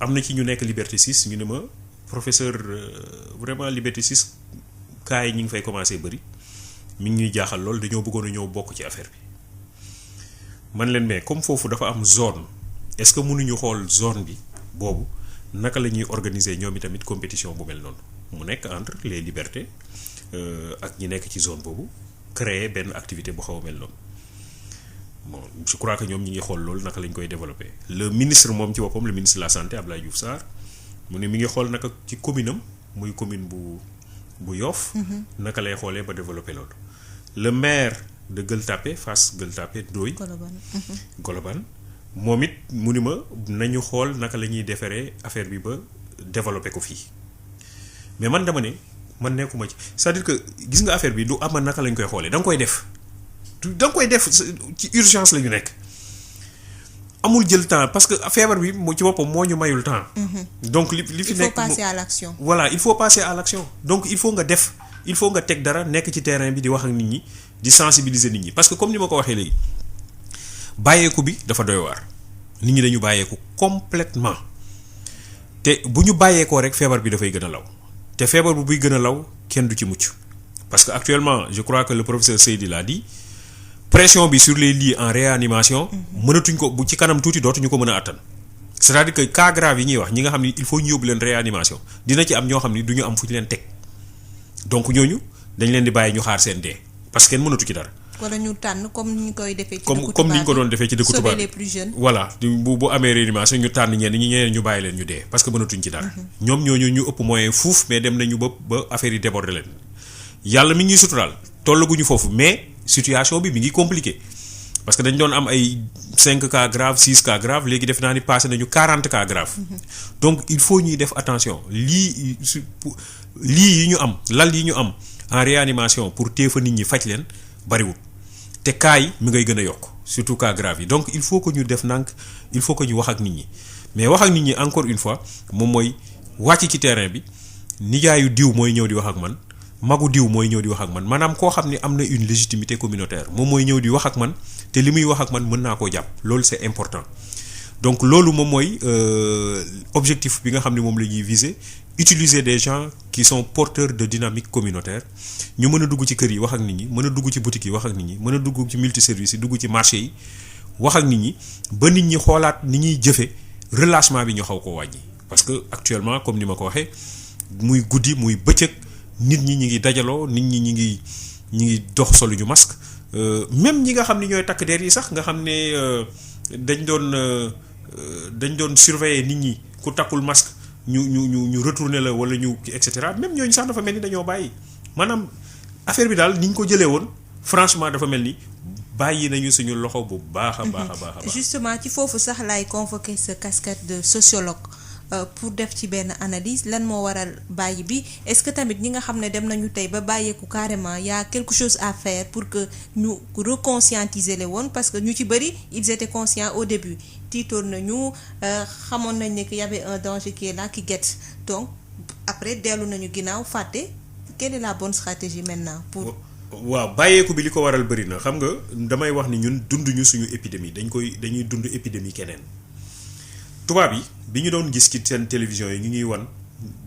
am na ci ñu nekk Liberté 6 ñu ne ma professeur vraiment Liberté 6 cas yi ñu ngi fay commencer bëri mi ngi ñuy jaaxal lool dañoo bëggoon a ñëw bokk ci affaire bi man leen mais comme foofu dafa am zone est-ce que mënuñu xool zone bi boobu naka la ñuy organiser ñoom itamit compétition bu mel noonu mu nekk entre les libertés ak ñi nekk ci zone boobu créer benn activité bu xaw a mel noonu bon je crois que ñoom ñi ngi xool loolu naka lañ koy développer le ministre moom ci boppam le ministre de la santé Abdoulaye Diouf Sarr mu ne mi ngi xool naka ci commune am muy commune bu Yoff naka lay xoolee ba développer loolu le maire de Gueule Tapée Fass Gueule Tapée Ndoye Colobane moom it mu ni ma nañu xool naka la ñuy defaree affaire bi ba développer ko fii mais man dama ne man nekkuma ci c'est-à-dire que gis nga affaire bi du ama naka lañ koy xoolee da nga koy def ci urgence la ñu nekk amul jël temps parce que feebar bi mu ci boppam moo ñu mayul temps. donc li fi nekk il faut passer à l'action. voilà il faut passer à l'action donc il faut nga teg dara nekk ci terrain bi di wax ak nit ñi di sensibiliser nit ñi parce que comme ni ma ko waxee léegi bàyyeeku bi dafa doy waar nit ñi dañu bàyyeeku complètement te bu ñu bàyyeekoo rek feebar bi dafay gën a law te feebar bu buy gën a law kenn du ci mucc parce que actuellement je crois que le professeur Seydi l'a dit pression bi sur les lits en réanimation mënatuñ ko bu ci kanam tuuti dootuñu ko mën a attan c'est-à-dire que cas grave yi ñuy wax ñi nga xam ni il faut ñu yóbbu leen réanimation dina ci am ñoo xam ni du ñu am fu ñu leen teg donc ñooñu dañ leen di bàyyi ñu xaar seen dee parce que kenn mënatu ci dara. wala ñu tànn comme ni ñu koy defee. ci dëkku tubaab comme ni ñu ko doon defee ci dëkku tubaab sauver les plus jeunes. voilà bu amee réanimation ñu tànn ñeneen ñu bàyyi leen ñu dee parce que mënatuñ ci dara. ñoom ñooñu ñu ëpp moyen fuuf mais dem nañu ba affaire yi déborder leen yàlla mi ngi ñuy suturaal tollaguñu foofu mais situation bi mi ngi compliqué parce que dañ doon am ay 5 cas graves 6 cas graves léegi def naa ni passé nañu 40 cas graves donc il faut ñuy def attention lii yi ñu am lal yi ñu am en réanimation pour téye fa nit ñi faj leen bariwul te cas yi mi ngay gën a yokk surtout cas graves yi donc il faut que ñu def nànk il faut que ñu wax ak nit ñi mais wax ak nit ñi encore une fois moom mooy wàcc ci terrain bi nijaayu diw mooy ñëw di wax ak man magu diw mooy ñëw di wax ak man maanaam koo xam ne am na une légitimité communautaire moom mooy ñëw di wax ak man te li muy wax ak man mën naa koo jàpp loolu c'est important donc loolu moom mooy objectif bi nga xam ne moom la ñuy viser utiliser des gens qui sont porteurs de dynamique communautaire ñu mën a dugg ci kër yi wax ak nit ñi mën a dugg ci boutique yi wax ak nit ñi mën a dugg ci multiservice yi dugg ci marché yi wax ak nit ñi ba nit ñi xoolaat ni ñuy jëfe relâchement bi ñu xaw ko wàññi parce que actuellement comme ni ma ko waxee muy guddi muy bëccëg nit ñi ngi dajaloo nit ñi ñi ngi dox solu ñu masque même ñi nga xam ne ñooy takk der yi sax nga xam ne dañ doon surveiller nit ñi ku takkul masque ñu retourner la wala ñu et cetera même ñooñu sax dafa mel ni dañoo bàyyi maanaam affaire bi daal ni ñu ko jëlee woon franchement dafa mel ni bàyyi nañu suñu loxo bu baax a baax a baax. justement ci foofu sax laay convoquer sa casquette de sociologue. Pour def ci benn analyse lan moo waral bàyyi bi est-ce que tamit ñi nga xam ne dem nañu tey ba bàyyeeku carrément y a quelque chose à faire pour que ñu reconscientiser les woon parce que ñu ci bëri ils étaient conscients au début tiitoon nañu xamoon nañ ne que y avait un danger qui est là qui guette donc après dellu nañu ginnaaw fàtte quelle est la bonne stratégie maintenant pour. waaw bàyyeeku bi li ko waral bëri na xam nga damay wax ni ñun dunduñu suñu épidémie dañuy dund épidémie keneen. tubaab yi bi ñu doon gis ci seen télévision yi ñu ñuy wan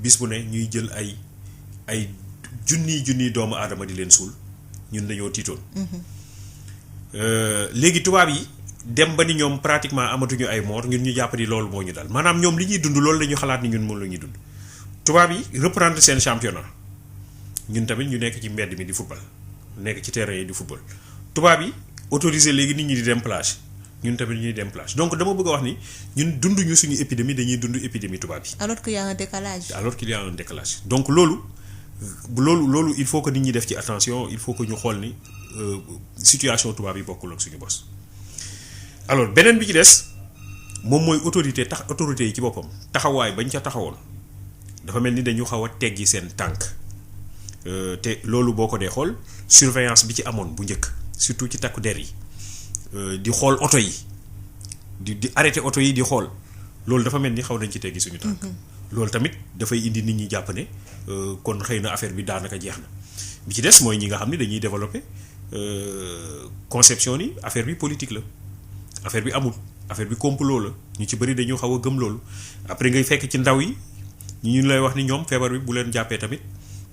bis bu ne ñuy jël ay junniy doomu aadama di leen suul ñun dañoo tiitoon. léegi tubaab yi dem ba ni ñoom pratiquement amatuñu ay mort ñun ñu jàpp ni loolu moo ñu dal maanaam ñoom li ñuy dund loolu la ñu xalaat ni ñun moom la ñuy dund. tubaab yi reprendre seen championnat ñun tamit ñu nekk ci mbedd mi di football nekk ci terrain yi di football tubaab yi autorisé léegi nit ñi di dem plage. ñun tamit ñuy dem plage donc dama bëgg a wax ni ñun dunduñu suñu épidémie dañuy dund épidémie tubaab yi. alors qu'il y a un décalage. donc loolu il faut que nit ñi def ci attention il faut que ñu xool ni situation tubaab yi bokkul ak suñu bos. alors beneen bi ci des moom mooy autorité yi ci boppam taxawaay bañ ca taxawoon dafa mel ni dañu xaw a teggi seen tànk te loolu boo ko dee xool surveillance bi ci amoon bu njëkk surtout ci takku der yi. di xool oto yi di arrêté oto yi di xool loolu dafa mel ni xaw nañ ci teggi suñu tànk loolu tamit dafay indi nit ñi jàpp ne kon xëy na affaire bi daanaka jeex na bi ci des mooy ñi nga xam ne dañuy développer conception ni affaire bi politique la affaire bi amul affaire bi complot la ñu ci bëri dañu xaw a gëm loolu après ngay fekk ci ndaw yi ñu lay wax ni ñoom feebar bi bu leen jàppee tamit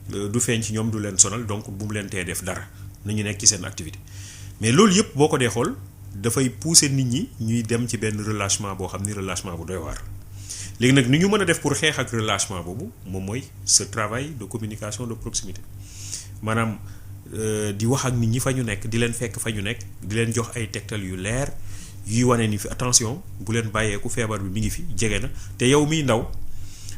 du feeñ ci ñoom du leen sonal donc bu mu leen tee def dara nañu nekk ci seen activité mais loolu yëpp boo ko dee xool dafay pousser nit ñi ñuy dem ci benn relâchement boo xam ni relâchement bu doy waar léegi nag ni ñu mën a def pour xeex ak relâchement boobu moom mooy ce travail de communication de proximité maanaam di wax ak nit ñi fa ñu nekk di leen fekk fa ñu nekk di leen jox ay tegtal yu leer yuy wane ni fi attention bu leen bàyyeeku feebar bi mi ngi fi jege na te yow miy ndaw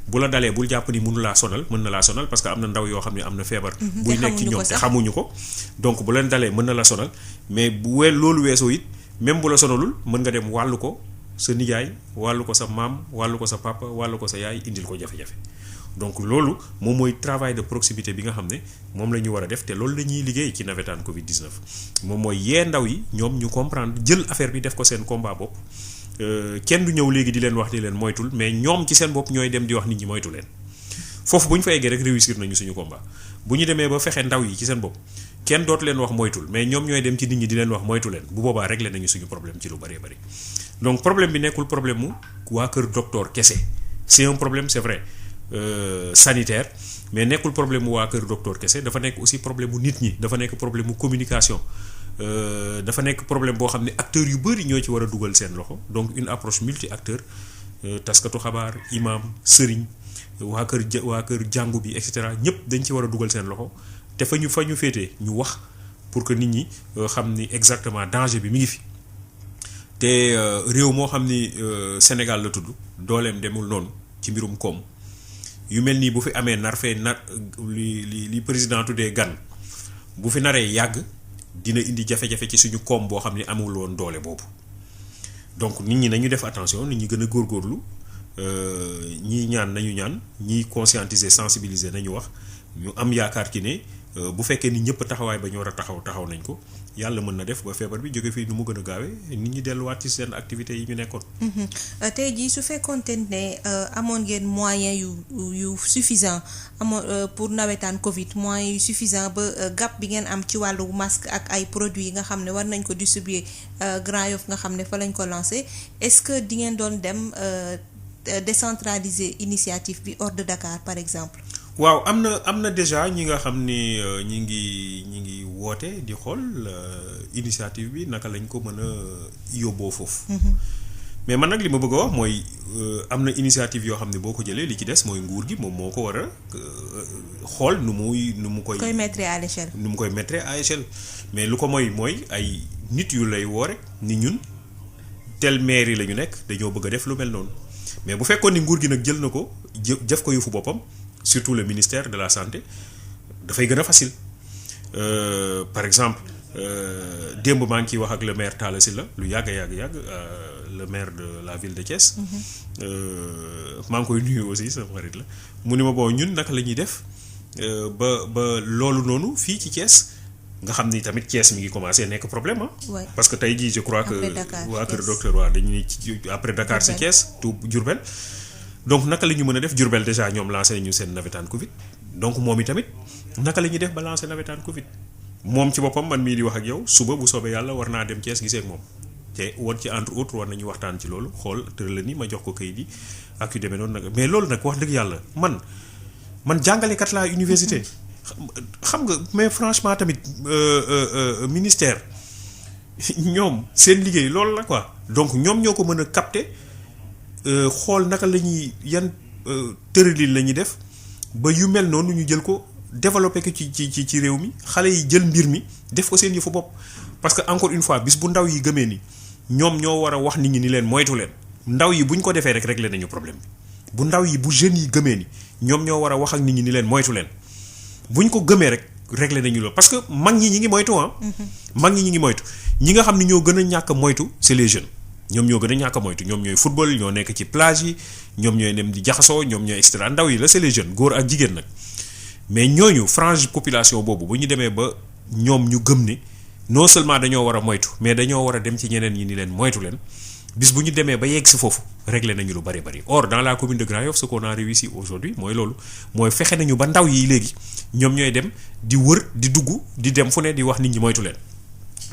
bu la dalee bul jàpp ni mënu laa sonal mën na laa sonal parce que am na ndaw yoo xam ne am na feebar buy nekk ci ñoom te xamuñu ko donc bu leen dalee mën na la sonal mais bu loolu weesoo it même bu la sonalul mën nga dem wàllu ko sa nijaay wàllu ko sa maam wàllu ko sa papa wàllu ko sa yaay indil ko jafe-jafe donc loolu moom mooy travail de proximité bi nga xam ne moom la ñu war a def te loolu la ñuy liggéey ci navétane Covid 19 moom mooy yee ndaw yi ñoom ñu comprendre jël affaire bi def ko seen combat bopp kenn du ñëw léegi di leen wax di leen moytul mais ñoom ci seen bopp ñooy dem di wax nit ñi moytu leen foofu bu ñu fa eggee rek réussir nañu suñu combat bu ñu demee ba fexe ndaw yi ci seen bopp kenn dootu leen wax moytul mais ñoom ñooy dem ci nit ñi di leen wax moytu leen bu boobaa réglé nañu suñu problème ci lu bëree bëri donc problème bi nekkul problème mu waa kër docteur kese c'est un problème c'est vrai sanitaire mais nekkul problème mu waa kër docteur kese dafa nekk aussi problème mu nit ñi dafa nekk problème mu communication dafa nekk problème boo xam ne acteurs yu bëri ñoo ci war a dugal seen loxo donc une approche multi acteur taskatu xabaar imam sëriñ waa kër jàngu bi et cetera ñëpp dañ ci war a dugal seen loxo te fa ñu féetee ñu wax pour que nit ñi xam ni exactement danger bi mi ngi fi te réew moo xam ni Sénégal la tudd dooleem demul noonu ci mbirum koom yu mel nii bu fi amee li président tuddee gan bu fi naree yàgg dina indi jafe-jafe ci suñu koom boo xam ni amul woon doole boobu donc nit ñi nañu def attention nit ñi gën a góorgóorlu ñii ñaan nañu ñaan ñii conscientiser sensibiliser nañu wax ñu am yaakaar ci ne bu fekkee ni ñëpp taxawaay ba ñu war a taxaw nañ ko yàlla mën na def ba feebar bi jóge fii nu mu gën a gaawee nit ñi delluwaat ci seen activités yi ñu nekkoon. tey jii su fekkoonte ne amoon ngeen moyen yu suffisant pour nawetaan Covid moyen yu suffisant ba gap bi ngeen am ci wàllu masque ak ay produits yi nga xam ne war nañ ko distribuer Grand Yoff nga xam ne fa lañ ko lancé est-ce que di ngeen doon dem décentraliser initiative bi hors de Dakar par exemple. waaw am na déjà ñi nga xam ni ñi ngi woote di xool initiative bi naka lañ ko mën a yóbboo foofu. mais man nag li ma bëgg a wax mooy am na initiative yoo xam ne boo ko jëlee li ci des mooy nguur gi moom moo ko war a xool nu mu koy mettre à l'échelle. nu mu koy mettre à échelle mais lu ko mooy ay nit yu lay woo rek ni ñun tel maire yi la ñu nekk dañoo bëgg a def lu mel noonu mais bu fekkoon ni nguur gi nag jël na ko jëf ko yëfu boppam. surtout le ministère de la santé dafay gën a facile par exemple démb maa ngi ciy wax ak le maire Talla Sylla lu yàgg le maire de la ville de Thiès. maa ngi koy nuyu aussi sama xarit la mu ni ma bon ñun naka la ñuy def ba loolu noonu fii ci Thiès nga xam ni tamit Thiès mi ngi commencé nekk problème ouais. parce que tey jii je crois que waa kër docteur waa dañuy après Dakar si Thiès tout Diourbel donc naka la ñu mën a def Diourbel déjà ñoom lancé nañu seen navétane Covid donc moom i tamit naka la ñuy def ba lancé navétane Covid moom ci boppam man mii di wax ak yow suba bu soobee yàlla war naa dem Thiès gisee ak moom te war ci entre autres war nañu waxtaan ci loolu xool tër la ni ma jox ko kayit yi ak yu demee noonu nag mais loolu nag wax dëgg yàlla man jàngalekat laa université xam nga mais franchement tamit ministère ñoom seen liggéey loolu la quoi donc ñoom ñoo ko mën a capter. xool naka la ñuy yan tëralin la ñuy def ba yu mel noonu ñu jël ko développer ko ci réew mi xale yi jël mbir mi def ko seen yëfu bopp parce que encore une fois bis bu ndaw yi gëmee ni ñoom ñoo war a wax nit ñi ni leen moytu leen ndaw yi bu ñu ko defee rek réglé nañu problème bi bu ndaw yi bu jeunes yi gëmee ni ñoom ñoo war a wax ak nit ñi ni leen moytu leen bu ñu ko gëmee rek réglé nañu loolu parce que mag ñi ngi moytu mag ñi ngi moytu ñi nga xam ne ñoo gën a ñàkk a moytu c'est les jeunes. ñoom ñoo gën a ñàkk a moytu ñoom ñooy football ñoo nekk ci plage yi ñoom ñooy dem di jaxasoo ñoom ñooy extra ndaw yi la c'est les jeunes góor ak jigéen nag mais ñooñu frange population boobu bu ñu demee ba ñoom ñu gëm ni non seulement dañoo war a moytu mais dañoo war a dem ci ñeneen ñi ni leen moytu leen bis bu ñu demee ba yegg si foofu réglé nañu lu bari bari or dans la commune de Grand Yoff ce qu'on a réussi aujourd'hui mooy loolu mooy fexe nañu ba ndaw yi léegi ñoom ñooy dem di wër di dugg di dem fu ne di wax nit ñi moytu leen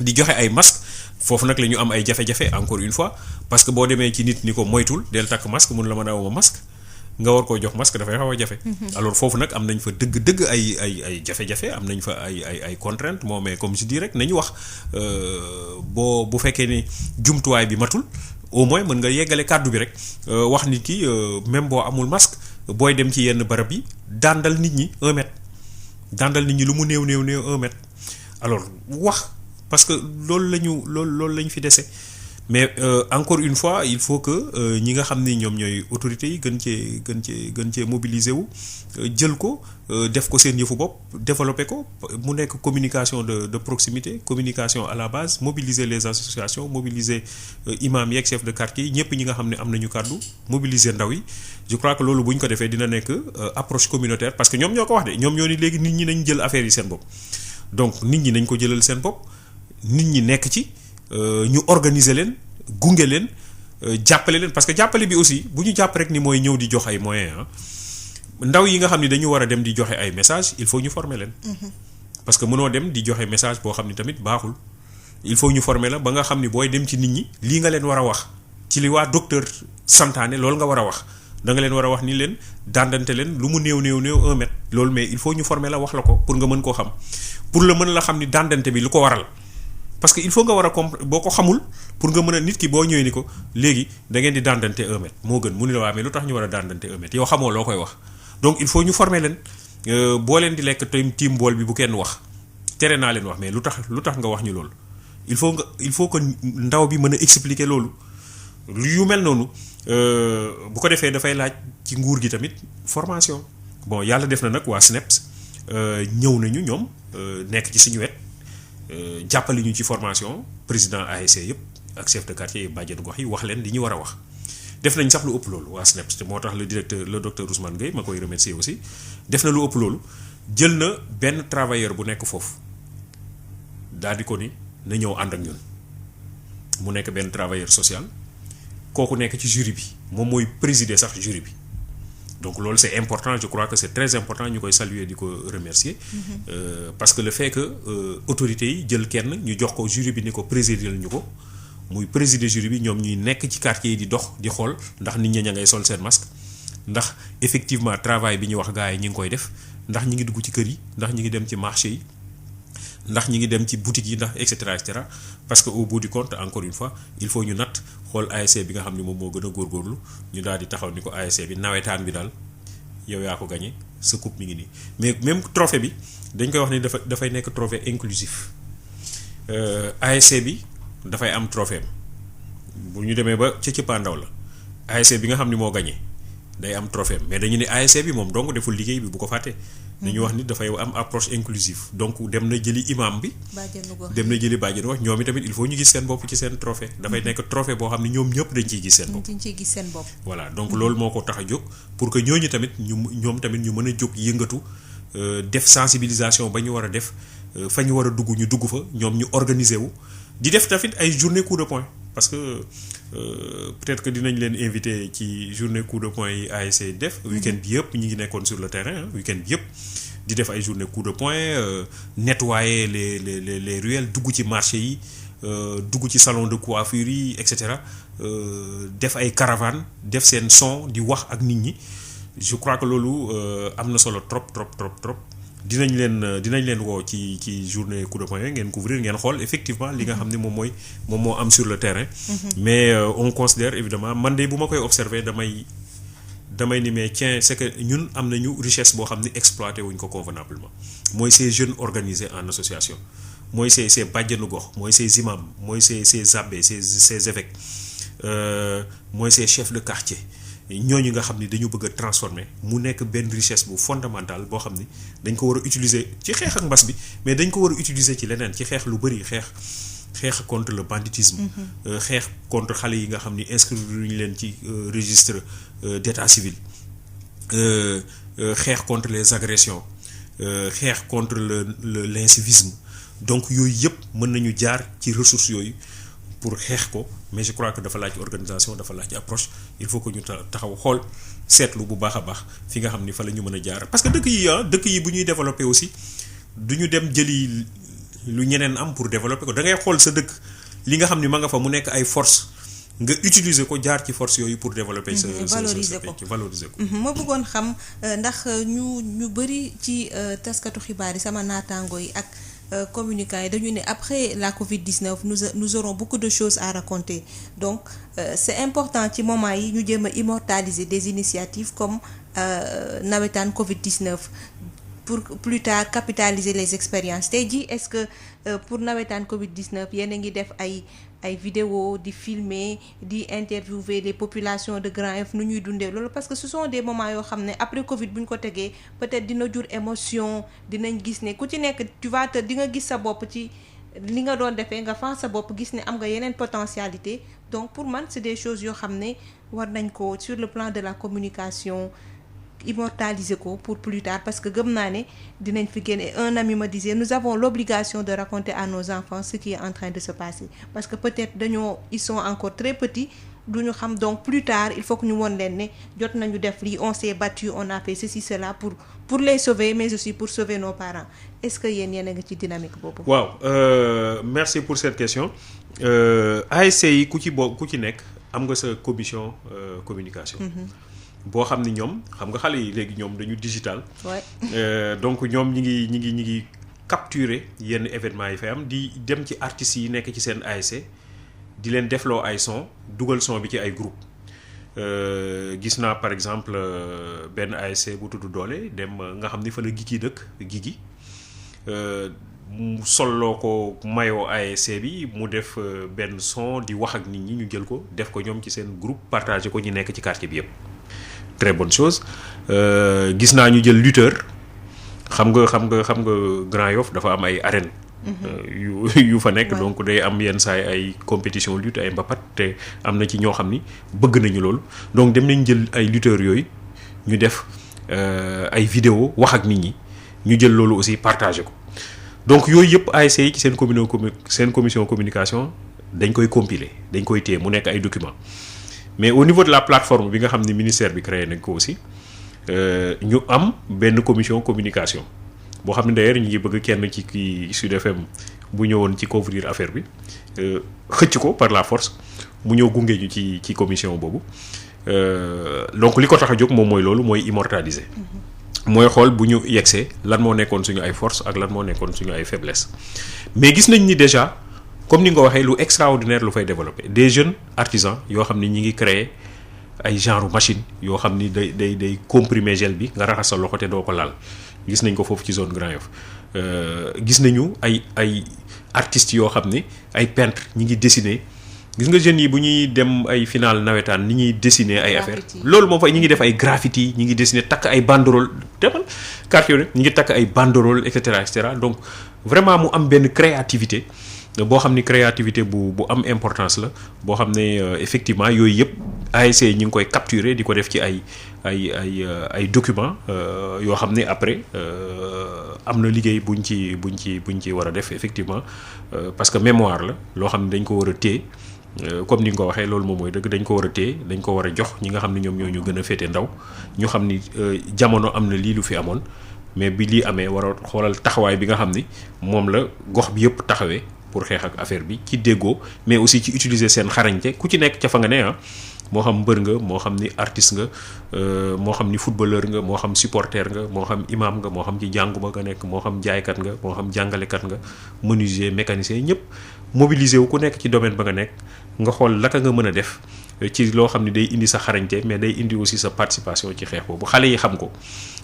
di joxe ay masque foofu nag la ñu am ay jafe-jafe encore une fois parce que boo demee ci nit ni ko moytul del takk masque mun la mën a awma masque nga war koo jox masque dafay xaw a jafe. alors foofu nag am nañ fa dëgg ay jafe-jafe am nañ fa ay contraintes moo mais comme je dis rek nañu wax bu fekkee ni jumtuwaay bi matul au moins mën nga yeggale kàddu bi rek wax nit ki même boo amul masque booy dem ci yenn barab yi dàndal nit ñi 1 mètre dàndal nit ñi lu mu néew 1 mètre alors wax. parce que loolu la ñu fi dese mais encore une fois il faut que ñi nga xam ni ñoom ñooy autorités yi gën cee mobiliser wu jël ko def ko seen yëfu bopp développer ko mu nekk communication de proximité communication à la base mobiliser les associations mobiliser imam yeeg chef de quartier yi ñëpp ñi nga xam ne am nañu kàddu mobiliser ndaw yi je crois que loolu bu ñu ko defee dina nekk approche communautaire parce que ñoom ñoo ko wax de ñoom ñoo ni léegi nit ñi nañ jël affaire yi seen bopp donc nit ñi nañ ko jëlal seen bopp nit ñi nekk ci ñu organiser leen gunge leen jàppale leen parce que jàppale bi aussi bu ñu jàpp rek ni mooy ñëw di jox ay moyens ndaw yi nga xam ni dañu war a dem di joxe ay message il faut ñu former leen. parce que mënoo dem di joxe message boo xam ni tamit baaxul il faut ñu former la ba nga xam ni booy dem ci nit ñi lii nga leen war a wax ci li waa docteur santaane loolu nga war a wax da nga leen war a wax ni leen dandante leen lu mu néew 1 mètre loolu mais il faut ñu former la wax la ko pour nga mën koo xam pour la mën la xam ni dandante bi lu ko waral. parce que il faut nga war a boo ko xamul pour nga mën a nit ki boo ñëwee ni ko léegi da ngeen di dandante 1 mètre moo gën mu ni la waa mais lu tax ñu war a dandante 1 mètre yow xamoo loo koy wax donc il faut ñu former leen boo leen di lekk tiim bool bi bu kenn wax tere naa leen wax mais lu tax nga wax ñu loolu il faut que ndaw bi mën a expliquer loolu yu mel noonu bu ko defee dafay laaj ci nguur gi tamit formation bon yàlla def na nag waa SNEPS ñëw nañu ñoom nekk ci suñu wet jàppale ñu ci formation président ASC yëpp ak chef de quartier yi bàjjenu gox yi wax leen li ñu war a wax def nañ sax lu ëpp loolu waa SNEPS te moo tax le docteur Ousmane Gueye ma koy remercier aussi def na lu ëpp loolu jël na benn travailleur bu nekk foofu daal di ko ni na ñëw ànd ak ñun mu nekk benn travailleur social kooku nekk ci jury bi moom mooy présider sax jury bi donc loolu c'est important je crois que c'est très important ñu koy saluer di ko remercier parce que le fait que autorités yi jël kenn ñu jox ko jury bi ni ko présider ñu ko muy présider jury bi ñoom ñuy nekk ci quartier yi di dox di xool ndax nit ñi ña ngay sol seen masque ndax effectivement travail bi ñu wax gars yi ñi ngi koy def ndax ñi ngi dugg ci kër yi ndax ñi ngi dem ci marché yi ndax ñi ngi dem ci boutique yi ndax et cetera parce que au bout du compte encore une fois il faut ñu natt xool ASC bi nga xam ne moom moo gën a góorgóorlu ñu daal di taxaw ni ko ASC bi nawetaan bi daal yow yaa ko gagné sa coupe mi ngi nii mais même trophée bi dañ koy wax ni dafay nekk trophée inclusif ASC bi dafay am trophée bu ñu demee ba ca cëppaandaw la ASC bi nga xam ne moo gagné day am trophée mais dañu ne ASC bi moom donc deful liggéey bi bu ko fàtte. dañu wax ni dafay am approche inclusive donc dem na jëli imam bi. dem na jëli bàjjenu wax ñoom itamit il faut ñu gis seen bopp ci seen trophée dafay nekk trophée boo xam ne ñoom ñëpp dañ ciy gis seen bopp. voilà donc loolu moo ko tax a jóg pour que ñooñu tamit ñoom tamit ñu mën a jóg yëngatu def sensibilisation ba ñu war a def fa ñu war a dugg ñu dugg fa ñoom ñu organiser wu di def tamit ay journée coup de poing parce que peut-être que dinañ leen invité ci journée coup de poing yi ASC def week-end bi yëpp ñu ngi nekkoon sur le terrain week-end bi yëpp di def ay journée coup de poing nettoyer les ruelles dugg ci marché yi dugg ci salon de coiffure yi et cetera def ay caravane def seen son di wax ak nit ñi je crois que loolu am na solo trop dinañ leen woo ci journée coup de poing ngeen couvrir ngeen xool effectivement li nga xam ne moom moo am sur le terrain. mais on considère évidemment man de bu ma koy observer damay ni mais tiens c'est que ñun am nañu richesse boo xam ne exploité wuñ ko convenablement mooy ces jeunes organisés en association mooy ces bàjjenu gox mooy ces imams mooy ces abbés ces évêques mooy ces chefs de quartier. ñooñu nga xam ni dañu bëgg a transformer mu nekk benn richesse bu fondamentale boo xam ni dañ ko war a utiliser ci xeex ak mbas bi mais dañ ko war a utiliser ci leneen ci xeex lu bari xeex contre le banditisme. xeex contre xale yi nga xam ni inscrire ñu leen ci registre d'état civil. xeex contre les agressions xeex contre l'incivisme donc yooyu yëpp mën nañu jaar ci ressources yooyu pour xeex ko. mais je crois que dafa laaj organisation dafa laaj approche il faut que ñu taxaw xool seetlu bu baax a baax fi nga xam ni fa la ñu mën a jaar parce que dëkk yi bu ñuy développer aussi du ñu dem jëli lu ñeneen am pour développer ko da ngay xool sa dëkk li nga xam ni ma nga fa mu nekk ay force nga utiliser ko jaar ci force yooyu pour développer sa valoriser ko ma bëggoon xam ndax ñu bëri ci taskatu xibaar yi sama naataango yi ak communicants yi dañu ne après la Covid-19 nous aurons beaucoup de choses à raconter donc c'est important ci moment yi ñu jéem a immortaliser des initiatives comme nawetaan Covid-19 pour plus tard capitaliser les expériences tey jii est-ce que pour nawetaan Covid-19 yéen a ngi def ay ay vidéo di filmer di interviewer les populations de Grand Yoff nu ñuy dundee loolu parce que ce sont des moments yoo xam ne après Covid bu ñu ko tegee peut-être dina jur émotion dinañ gis ne ku ci nekk tu vas te di nga gis sa bopp ci li nga doon defee nga fan sa bopp gis ne am nga yeneen potentialité donc pour man c'est des choses yoo xam ne war nañ ko sur le plan de la communication immortaliser ko pour plus tard parce que gëm naa ne dinañ fi génne. Un ami me disait nous avons l'obligation de raconter à nos enfants ce qui est en train de se passer parce que peut-être ils sont encore très petits duñu xam donc plus tard il faut que ñu won leen ne jot nañu def lii on s'est battu on a fait ceci cela pour les sauver mais aussi pour sauver nos parents est-ce que yéen a ngi ci dynamique boobu. waaw merci pour cette question ASC yi ku ci nekk am nga sa commission communication. boo xam ni ñoom xam nga xale yi léegi ñoom dañu digital. donc ñoom ñi ngi capturer yenn événements yi fay am di dem ci artistes yi nekk ci seen ASC di leen defloo ay son dugal son bi ci ay groupe gis naa par exemple benn ASC bu tudd doole dem nga xam ni fa la Gigi dëkk Gigi mu solloo ko mayoo ASC bi mu def benn son di wax ak nit ñi ñu jël ko def ko ñoom ci seen groupe partagé ko ñu nekk ci quartier bi yëpp. Très bonne chose gis naa ñu jël lutteur xam nga Grand Yoff dafa am ay arène yu fa nekk donc day am yenn saay ay compétition lutte ay mbapat te am na ci ñoo xam ni bëgg nañu loolu donc dem nañ jël ay lutteurs yooyu ñu def ay vidéo wax ak nit ñi ñu jël loolu aussi partagé ko donc yooyu yëpp ASC yi ci seen commission communication dañ koy compiler dañ koy téye mu nekk ay documents mais au niveau de la plateforme bi nga xam ne ministère bi créé nañ ko aussi ñu am benn commission communication boo xam ne d'ailleurs ñu ngi bëgg kenn ci kii Sud FM bu ñëwoon ci couvrir affaire bi xëcc ko par la force mu ñëw gunge ñu ci commission boobu donc li ko tax a jóg moom mooy loolu mooy immortaliser. mooy xool bu ñu yegsee lan moo nekkoon suñu ay force ak lan moo nekkoon suñu ay faiblesse mais gis nañ ni déjà. comme ni nga ko waxee lu extraordinaire lu fay développer des jeunes artisans yoo xam ni ñi ngi créer ay genre machine yoo xam ni day comprimer gel bi nga raxas sa loxo te doo ko laal gis nañ ko foofu ci zone Grand Yoff gis nañu ay artistes yoo xam ni ay peintres ñi ngi dessiner gis nga jeunes yi bu ñuy dem ay final nawetaan ni ñuy dessiner ay affaires loolu moom fay ñi ngi def ay graffiti ñi ngi dessiner takk ay banderole demal quartier rek ñi ngi takk ay banderole et cetera donc vraiment mu am benn créativité boo xam ni créativité bu am importance la boo xam ne effectivement yooyu yëpp ASC ñi ngi koy capturer di ko def ci ay documents yoo xam ne après am na liggéey buñ ci war a def effectivement parce que mémoire la loo xam ne dañ ko war a téye comme ni nga ko waxee loolu moom mooy dëgg dañ ko war a téye dañ ko war a jox ñi nga xam ne ñoom ñoo ñu gën a féete ndaw ñu xam ni jamono am na lii lu fi amoon mais bi lii amee war a xoolal taxawaay bi nga xam ni moom la gox bi yëpp taxawee pour xeex ak affaire bi ci déggoo mais aussi ci utiliser seen xarañte ku ci nekk ca fa nga ne moo xam mbër nga moo xam ni artiste nga moo xam ni footballeur nga moo xam supporter nga moo xam imam nga moo xam ci jànguma nga nekk moo xam jaaykat nga moo xam jàngalekat nga menuisier mécanicien ñëpp mobiliser wu ku nekk ci domaine ba nga nekk nga xool laka nga mën a def ci loo xam ne day indi sa xarañte mais day indi aussi sa participation ci xeex boobu xale yi xam ko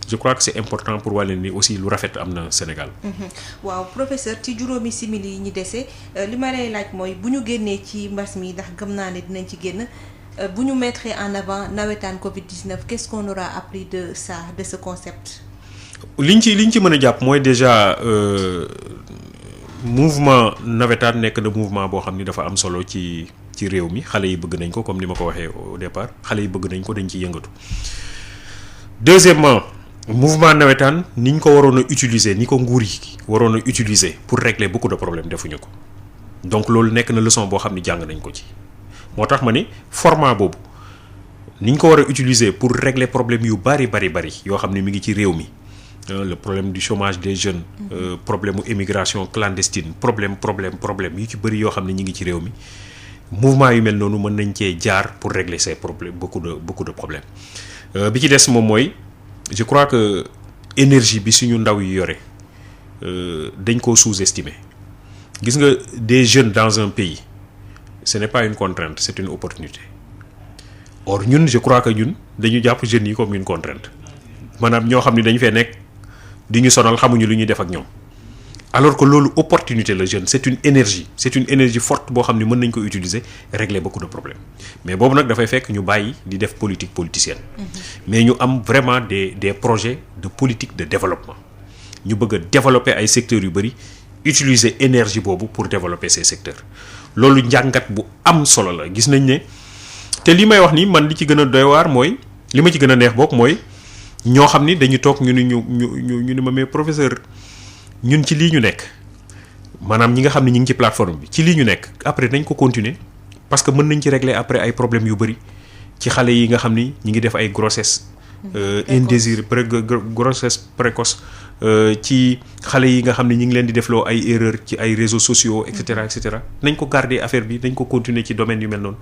je crois que c'est important pour wàllu ni aussi lu rafet am na Sénégal. waaw professeur ci juróomi simili yi ñu dese li ma lay laaj mooy bu ñu génnee ci mbas mi ndax gëm naa ne dinañ ci génn bu ñu mettre en avant nawetaan Covid-19 qu'est-ce qu'on aura appris de ça de ce concept. liñ ci mën a jàpp mooy déjà mouvement nawetaan nekk na mouvement boo xam ni dafa am solo ci réew mi xale yi bëgg nañ ko comme ni ma ko waxee au départ xale yi bëgg nañ ko dañ ciy yëngatu. deuxièmement mouvement nawetaan ni ñu ko waroon a utiliser ni ko nguur yi waroon a utiliser pour régler beaucoup de problèmes defuñu ko donc loolu nekk na leçon boo xam ni jàng nañ ko ci moo tax ma ni format boobu ni ñu ko war a utiliser pour régler problème yu bari yoo xam ne mi ngi ci réew mi le problème du chômage des jeunes problème mu immigration clandestine problème yu ci bëri yoo xam ne ñi ngi ci réew mi mouvement yu mel noonu mën nañ cee jaar pour régler ces problèmes beaucoup de problèmes bi ci des moom mooy je crois que énergie bi suñu ndaw yi yore dañ koo sous-estimer gis nga des jeunes dans un pays ce n'est pas une contrainte c'est une opportunité or ñun je crois que ñun dañu jàpp jeunes yi comme une contrainte maanaam ñoo xam ne dañu fee nekk di ñu sonal xamuñu lu ñuy def ak ñoom alors que loolu opportunité la jeune c'est une énergie forte boo xam ne mën nañ ko utiliser régler beaucoup de problèmes mais boobu nag dafay fekk ñu bàyyi di def politique politicienne mais ñu am vraiment des projets de politique de développement ñu bëgg a développer ay secteurs yu bëri utiliser énergie boobu pour développer ces secteurs loolu njàngat bu am solo la gis nañ ne te li may wax ni man li ci gën a doy waar mooy li ma ci gën a neex bokk mooy ñoo xam ni dañu toog ñu ni ma mais professeur ñun ci lii ñu nekk maanaam ñi nga xam ne ñi ngi ci plateforme bi ci lii ñu nekk après nañ ko continuer parce que mën nañ ci régler après ay problèmes yu bëri ci xale yi nga xam ni ñi ngi def ay grossesse indésirée grossesse précoce ci xale yi nga xam ne ñi ngi leen di defloo ay erreur ci ay réseaux sociaux et cetera nañ ko garder affaire bi nañ ko continuer ci domaine yu mel noonu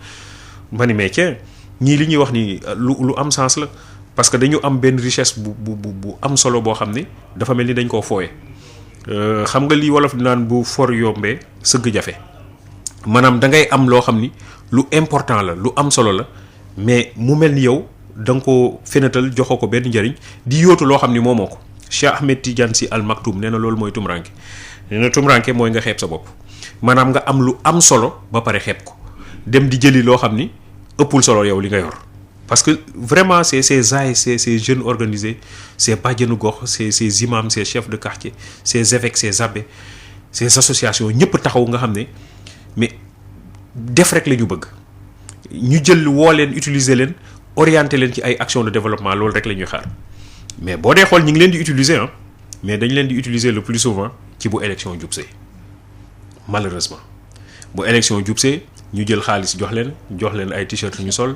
ma ni mais tiens ñii li ñuy wax ni lu am sens la parce que dañu am benn richesse bu am solo boo xam ni dafa mel ni dañ koo fooye xam nga li wolof naan bu for yombee sëgg jafe maanaam da ngay am loo xam ni lu important la lu am solo la mais mu mel ni yow da nga ko fenatal joxoo ko benn njëriñ di yóotu loo xam ni moomoo ko Cheikh Ahmed Tidiane Sy Al Maktoum nee na loolu mooy tumranke nee na tumranke mooy nga xeeb sa bopp maanaam nga am lu am solo ba pare xeeb ko dem di jëli loo xam ni ëppul solo yow li nga yor parce que vraiment c'est ces ASC ces jeunes organisés ces bàjjenu gox ces imams ces chefs de quartier ces évêques ces abbés ces associations ñëpp taxaw nga xam ne mais def rek la ñu bëgg ñu jël woo leen utiliser leen orienter leen ci ay actions de développement loolu rek la ñuy xaar mais boo dee xool ñi ngi leen di utiliser mais dañ leen di utiliser le plus souvent ci bu élection jubsee malheureusement bu élection jubsee ñu jël xaalis jox leen ay t-shirt ñu sol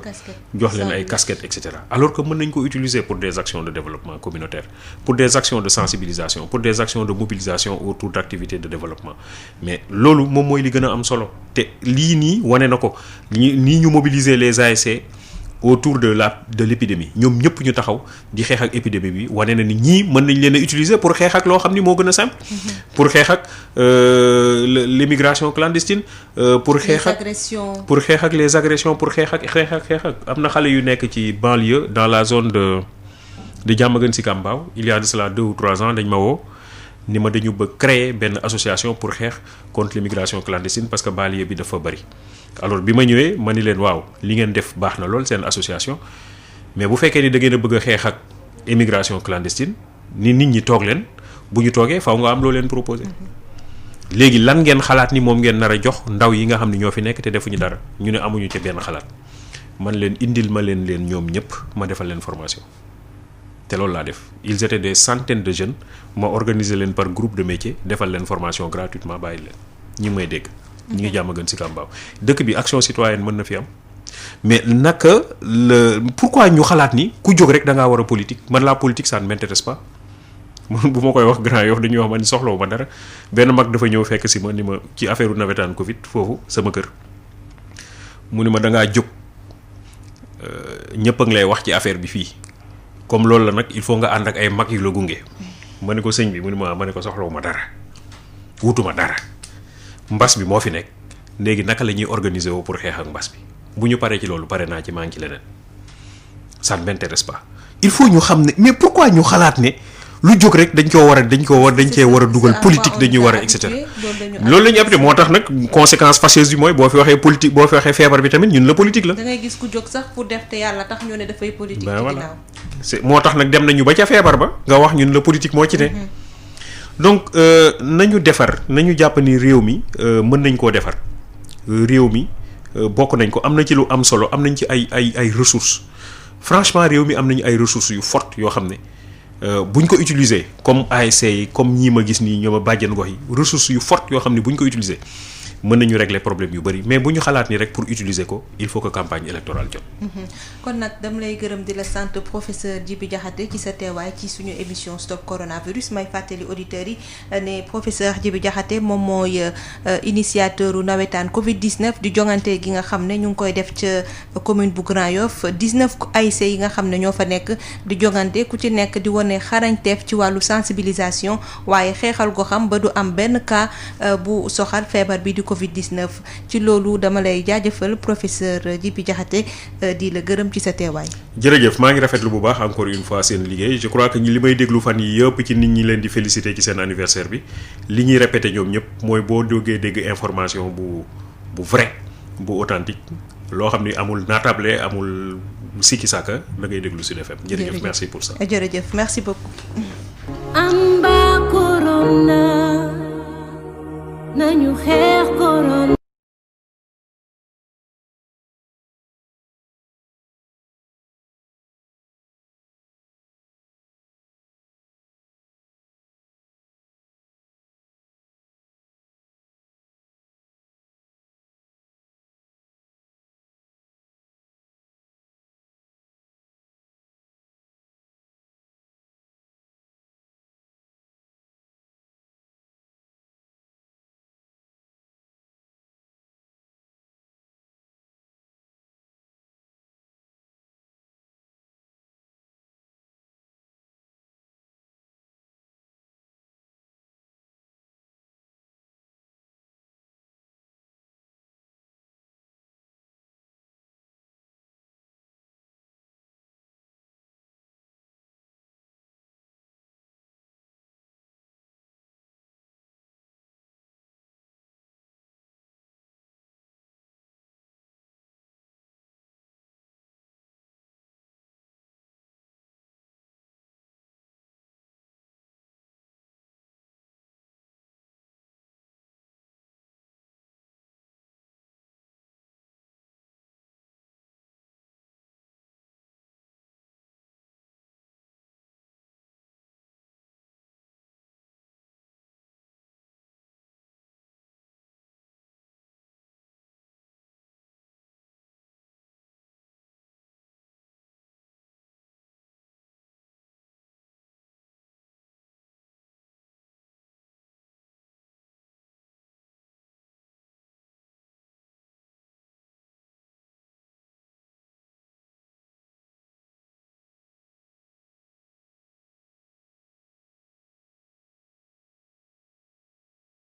jox leen ay casquettes et cetera alors que mën nañ ko utiliser pour des actions de développement communautaire pour des actions de sensibilisation pour des actions de mobilisation autour d'activités de développement mais loolu moom mooy li gën a am solo te lii nii wane na ko nii ñu mobiliser les ASC autour de l'épidémie ñoom ñëpp ñu taxaw di xeex ak épidémie bi wane na ni ñii mën nañ leen a utiliser pour xeex ak loo xam ni moo gën a simple pour xeex ak l'immigration clandestine pour xeex ak les agressions pour xeex ak am na xale yu nekk ci banlieue dans la zone de Diamaguène Sicap Mbao il y a de cela 2 ou 3 ans dañ ma woo ni ma dañu bëgg créer benn association pour xeex contre l'immigration clandestine parce que banlieue bi dafa bari alors bi ma ñëwee ma ni leen waaw li ngeen def baax na lool seen association mais bu fekkee ni da ngeen a bëgg a xeex ak immigration clandestine ni nit ñi toog leen bu ñu toogee faaw nga am loo leen proposé léegi lan ngeen xalaat ni moom ngeen nar a jox ndaw yi nga xam ne ñoo fi nekk te defuñu dara ñu ne amuñu ci benn xalaat man leen indil ma leen ñoom ñëpp ma defal leen formation te loolu laa def ils étaient des centaines de jeunes ma organiser leen par groupe de métier defal leen formation gratuitement bàyyi leen ñi may dégg ñi ngi jàmm gën si Kambaaw dëkk bi action citoyenne mën na fi am mais naka pourquoi ñu xalaat ni ku jóg rek da ngaa war a politique man la politique ça ne m'intéresse pas bu ma koy wax Grand Yoff dañuy wax ma ni soxlawu ma dara benn mag dafa ñëw fekk si ma ni ma ci affaire nawetaan Covid foofu sama kër mu ni ma da ngaa jóg ñëpp a ngi lay wax ci affaire bi fii comme loolu la nag il faut nga ànd ak ay mag yu la gunge ma ne ko sëñ bi mu ni ma ne ko soxlawu ma dara wutuma dara mbas bi moo fi nekk léegi naka la ñuy organiser woo pour xeex ak mbas bi bu ñu paree ci loolu pare naa ci maa ngi ci leneen ça ne m'intéresse pas il faut ñu xam ne mais pourquoi ñu xalaat ne lu jóg rek dañ cee war a dugal politique dañuy war a et cetera loolu la ñu habité moo tax nag conséquence fâcheuse bi mooy boo fi waxee politique boo fi waxee feebar bi tamit ñun la politique la. da ngay gis ku jóg sax pour def te yàlla tax ñu ne dafay politique. ci ginnaaw moo tax nag dem nañu ba ca feebar ba nga wax ñun la politique moo ci ne. donc nañu defar nañu jàpp ni réew mi mën nañ koo defar réew mi bokk nañ ko am na ci lu am solo am nañ ci ay ressources franchement réew mi am nañu ay ressources yu fortes yoo xam ne buñ ko utiliser comme ASC yi comme ñii ma gis nii ñoo ma bàjjen gox yi ressources yu fortes yoo xam ne buñ ko utiliser mën nañu régler problème yu bari mais bu ñu xalaat ni rek pour utiliser ko il faut que campagne électorale jot. kon nag dama lay gërëm di la sant professeur Djiby Diakhaté ci sa teewaay ci suñu émission stop coronavirus may fàttali auditeurs yi ne professeur Djiby Diakhaté moom mooy initiateur u nawetaan Covid 19 di jongante gi nga xam ne ñu ngi koy def ca commune bu Grand Yoff 19 ASC yi nga xam ne ñoo fa nekk di jongante ku ci nekk di wane xarañteef ci wàllu sensibilisation waaye xeexal goxam ba du am benn cas bu soxal feebar bi di Covid 19 ci loolu dama lay jaajëfal professeur Djiby Diakhaté di la gërëm ci sa teewaay. jërëjëf maa ngi rafetlu bu baax encore une fois seen liggéey je crois que li may déglu fan yi yëpp ci nit ñi leen di féliciter ci seen anniversaire bi li ñuy répéter ñoom ñëpp mooy boo doogee dégg information bu vrai bu authentique loo xam ni amul naatable amul sikki sàkka da ngay déglu Sud FM. jërëjëf merci pour ça. jërëjëf merci beaucoup. amba corona nañu xeex corona.